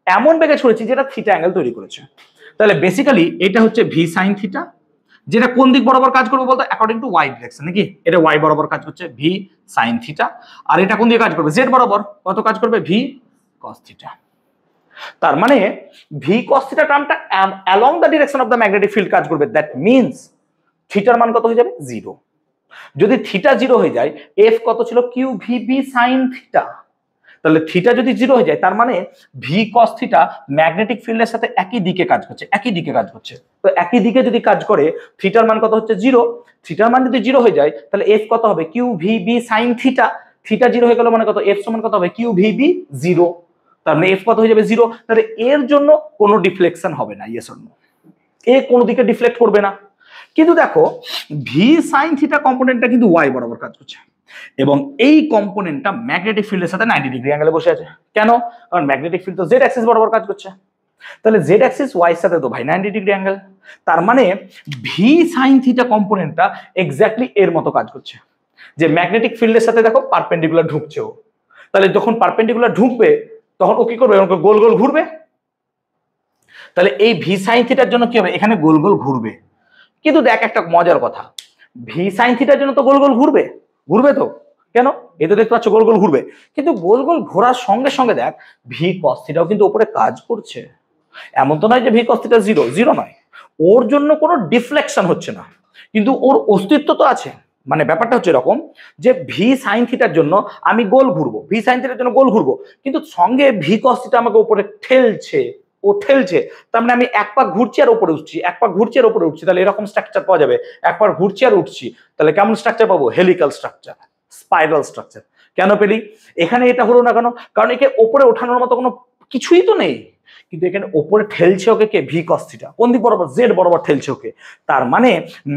Speaker 1: এমন বেগে ছড়েছি যেটা থিটা অ্যাঙ্গেল তৈরি করেছে। তাহলে বেসিক্যালি এটা হচ্ছে ভি সাইন থিটা, যেটা কোন দিক বরাবর কাজ করবে বলতো, অ্যাকর্ডিং টু ওয়াই ডিরেকশন, নাকি? এটা ওয়াই বরাবর কাজ করছে, ভি সাইন থিটা। আর এটা কোন দিকে কাজ করবে, জেড বরাবর, কত কাজ করবে, ভি কস থিটা। তার মানে ভি কস থিটা টার্মটা along the direction of the magnetic field কাজ করবে, দ্যাট মিনস থিটার মান কত হয়ে যাবে, 0। যদি থিটা 0 হয়ে যায়, এফ কত ছিল, Q V B sine theta. তাহলে থিটা যদি 0 হয়ে যায়, তার মানে ভি কস থিটা ম্যাগনেটিক ফিল্ডের সাথে একই দিকে কাজ করছে, একই দিকে কাজ করছে। তো একই দিকে যদি কাজ করে, থিটার মান কত হচ্ছে, 0। থিটার মান যদি 0 হয়ে যায়, তাহলে এফ কত হবে, Q V B sine theta. Theta 0 হয়ে গেল মানে কত, এফ সমান কত হবে, কিউ ভি বি 0। তার মানে এফ কত হয়ে যাবে, 0। তাহলে এর জন্য কোনো ডিফ্লেকশন হবে না, ইয়েস অর নো, এ কোনো দিকে ডিফ্লেক্ট করবে না। কিন্তু দেখো ভি সাইন থিটা কম্পোনেন্টটা কিন্তু ওয়াই বরাবর কাজ করছে, এবং এই কম্পোনেন্টটা ম্যাগনেটিক ফিল্ডের সাথে 90 ডিগ্রি অ্যাঙ্গেলে বসে আছে। কেন? কারণ ম্যাগনেটিক ফিল্ড তো জেড অ্যাক্সিস বরাবর কাজ করছে, তাহলে জেড অ্যাক্সিস ওয়াই এর সাথে তো ভাই 90 ডিগ্রি অ্যাঙ্গেল। তার মানে ভি সাইন থিটা কম্পোনেন্টটা এক্স্যাক্টলি এর মতো কাজ করছে, যে ম্যাগনেটিক ফিল্ডের সাথে দেখো পারপেন্ডিকুলার ঢুকছে ও, তাহলে যখন পারপেন্ডিকুলার ঢুকবে তখন ও কি করবে, গোল গোল ঘুরবে। তাহলে এই ভি সাইন থিটার জন্য কি হবে, এখানে গোল গোল ঘুরবে। কিন্তু দেখ একটা মজার কথা, ভি সাইন থিটার জন্য তো গোল গোল ঘুরবে, ঘুরবে তো, কেন, এই তো দেখতে পাচ্ছ গোল গোল ঘুরবে। কিন্তু গোল গোল ঘোরার সঙ্গে সঙ্গে দেখ ভি কস থিটাও কিন্তু উপরে কাজ করছে। এমন তো নয় যে ভি কস থিটা 0 নয়, ওর জন্য কোনো ডিফ্লেকশন হচ্ছে না, কিন্তু ওর অস্তিত্ব তো আছে। মানে ব্যাপারটা হচ্ছে এরকম যে ভি সাইন থিটার জন্য আমি গোল ঘুরবো, ভি সাইন থিটার জন্য গোল ঘুরবো, কিন্তু সঙ্গে ভি কস থিটা আমাকে উপরে ঠেলছে, ও ঠেলছে। তার মানে আমি এক পাক ঘুরছি আর উপরে উঠছি, এক পাক ঘুরছি আর উপরে উঠছি, তাহলে এরকম স্ট্রাকচার পাওয়া যাবে। এক পাক ঘুরছি আর উঠছি, তাহলে কেমন স্ট্রাকচার পাবো, হেলিক্যাল স্ট্রাকচার, স্পাইরাল স্ট্রাকচার। কেন পেলি? এখানে এটা হলো না কেন, কারণ একে উপরে ওঠানোর মতো কোনো কিছুই তো নেই। কিন্তু এখানে ওপরে ঠেলছে ওকে কে, ভি কস থিটা। কোন দিক বরাবর, জেড বরাবর ঠেলছে ওকে। তার মানে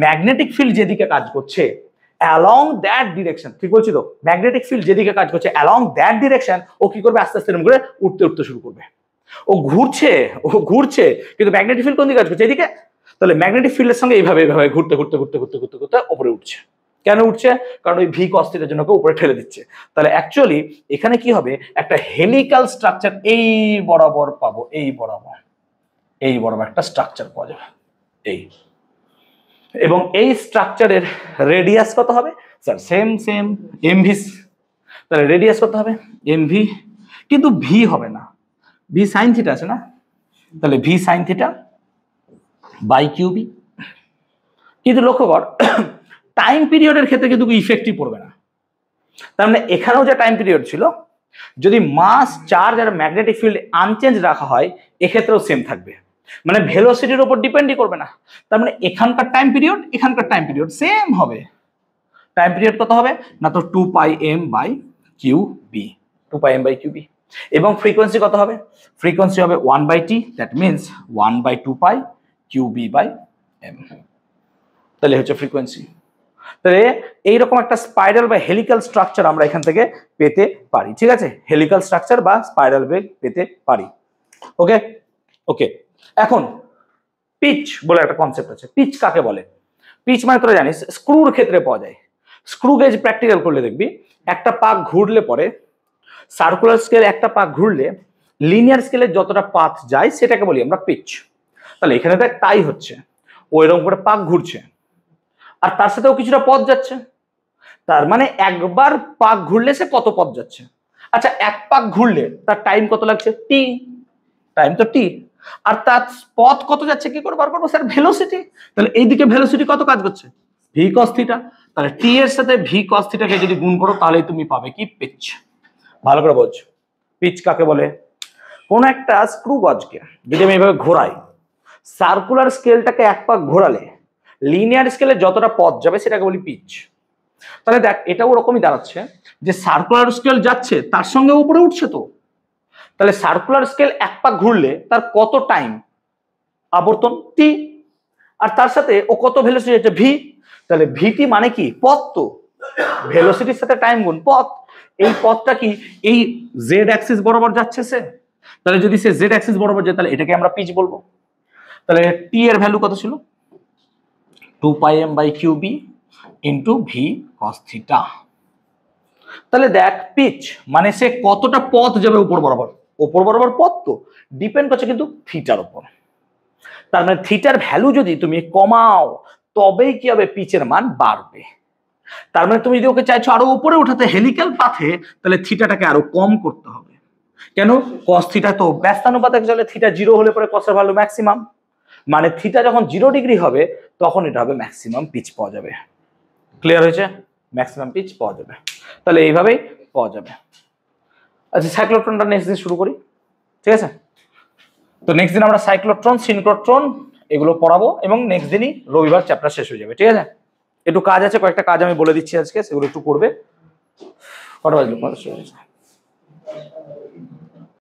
Speaker 1: ম্যাগনেটিক ফিল্ড যেদিকে কাজ করছে অ্যালং দ্যাট ডিরেকশন, ঠিক বলছি তো, ম্যাগনেটিক ফিল্ড যেদিকে কাজ করছে অ্যালং দ্যাট ডিরেকশন ও কি করবে, আস্তে আস্তে এরকম করে উঠতে উঠতে শুরু করবে। ও ঘুরছে কিন্তু ম্যাগনেটিক ফিল্ড কোন দিকে কাজ করছে, এদিকে। তাহলে ম্যাগনেটিক ফিল্ডের সঙ্গে এইভাবে ঘুরতে ঘুরতে ঘুরতে ঘুরতে ঘুরতে ঘুরতে উপরে উঠছে। কেন উঠছে, কারণ ওই ভি কস থিটার জন্য উপরে ঠেলে দিচ্ছে। তাহলে অ্যাকচুয়ালি এখানে কি হবে, একটা হেলিক্যাল স্ট্রাকচার এই বরাবর পাবো, এই বরাবর একটা স্ট্রাকচার পাওয়া যাবে এই। এবং এই স্ট্রাকচারের রেডিয়াস কত হবে স্যার, সেম এমভি। তাহলে রেডিয়াস কত হবে, এমভি, কিন্তু ভি হবে না, ভি সাইন থিটা আছে না, তাহলে V sine theta by Q B. কিন্তু লক্ষ্য কর টাইম পিরিয়ডের ক্ষেত্রে কিন্তু ইফেক্টই পড়বে না। তার মানে এখানেও যে টাইম পিরিয়ড ছিল, যদি মাস, চার্জ আর ম্যাগনেটিক ফিল্ড আনচেঞ্জ রাখা হয় এক্ষেত্রেও সেম থাকবে, মানে ভেলোসিটির উপর ডিপেন্ডই করবে না। তার মানে এখানকার টাইম পিরিয়ড এখানকার টাইম পিরিয়ড সেম হবে। টাইম পিরিয়ড কত হবে না, তো 2πm/qb, 2πm/qb। এবং ফ্রিকোয়েন্সি কত হবে, ফ্রিকোয়েন্সি হবে 1/t, দ্যাট মিনস 1/2π/qb/m। তাহলে হচ্ছে ফ্রিকোয়েন্সি। তাহলে এইরকম একটা স্পাইরাল বা হেলিক্যাল স্ট্রাকচার আমরা এখান থেকে পেতে পারি, ঠিক আছে, হেলিক্যাল স্ট্রাকচার বা স্পাইরাল ওয়েভ পেতে পারি। ওকে ওকে। এখন পিচ বলে একটা কনসেপ্ট আছে। পিচ কাকে বলে, পিচ মানে তোরা জানিস স্ক্রুর ক্ষেত্রে পাওয়া যায়। স্ক্রু গেজ প্র্যাকটিক্যাল করলে দেখবি একটা পাক ঘুরলে পরে, সার্কুলার স্কেল একটা পাক ঘুরলে লিনিয়ার স্কেলের যতটা পাথ যায় সেটাকে বলি আমরা পিচ। তাহলে এখানে দেখ তাই হচ্ছে, ওইরকম করে পাক ঘুরছে আর তার সাথেও কিছুটা পথ যাচ্ছে। তার মানে একবার পাক ঘুরলে সে কত পথ যাচ্ছে। আচ্ছা, এক পাক ঘুরলে তার টাইম কত লাগছে, টি, টাইম তো টি, আর তার পথ কত যাচ্ছে কি করে বার করবো স্যার, ভেলোসিটি। তাহলে এইদিকে ভেলোসিটি কত কাজ করছে, ভি কস থিটা। তাহলে টি এর সাথে ভি কস থিটাকে যদি গুণ করো তাহলে তুমি পাবে কি, পিচ। ভালো করে বোঝ, পিচ কাকে বলে। কোন একটা স্ক্রু গজকে যদি আমি এইভাবে ঘোরাই, সার্কুলার স্কেলটাকে এক পাক ঘোরালে লিনিয়ার স্কেলে যতটা পথ যাবে সেটাকে বলি পিচ। তাহলে দেখ এটাও ওরকমই দাঁড়াচ্ছে যে সার্কুলার স্কেল যাচ্ছে তার সঙ্গে উপরে উঠছে তো। তাহলে সার্কুলার স্কেল এক পাক ঘুরলে তার কত টাইম আবর্তন, টি, আর তার সাথে ও কত ভেলোসিটি হচ্ছে, ভি। তাহলে ভিটি মানে কি, পথ তো, ভেলোসিটির সাথে টাইম গুণ পথ। এই পথটা কি এই জেড অ্যাক্সিস বরাবর যাচ্ছে সে। তাহলে যদি সে জেড অ্যাক্সিস বরাবর যায় তাহলে এটাকে আমরা পিচ বলবো। তাহলে টি এর ভ্যালু কত ছিল, 2πm/qb into V cos theta. তাহলে দেখ পিচ মানে সে কতটা পথ যাবে উপর বরাবর, উপর বরাবর পথ তো ডিপেন্ড করছে কিন্তু থিটার উপর। তার মানে থিটার ভ্যালু যদি তুমি কমাও তবেই কি হবে, পিচের মান বাড়বে। তার মানে তুমি যদি ওকে চাইছো আরো উপরে উঠাতে হেলিক্যাল পাথে, তাহলে থিটাটাকে আরো কম করতে হবে। কেন, কস থিটা তো ব্যস্তানুপাতে চলে, থিটা 0 হলে পরে কসের ভ্যালু ম্যাক্সিমাম, মানে থিটা যখন 0 ডিগ্রি হবে তখন এটা হবে ম্যাক্সিমাম পিচ পাওয়া যাবে। ক্লিয়ার হয়েছে, ম্যাক্সিমাম পিচ পাওয়া যাবে। তাহলে এইভাবেই পাওয়া যাবে। আচ্ছা, সাইক্লোট্রনটা নেক্সট দিন শুরু করি, ঠিক আছে। তো নেক্সট দিন আমরা সাইক্লোট্রন, সিনক্রোট্রন এগুলো পড়াবো এবং নেক্সট দিনই রবিবার চ্যাপ্টার শেষ হয়ে যাবে, ঠিক আছে। একটু কাজ আছে, কয়েকটা কাজ আমি বলে দিচ্ছি আজকে, সেগুলো একটু করবে। কটা বাজলো,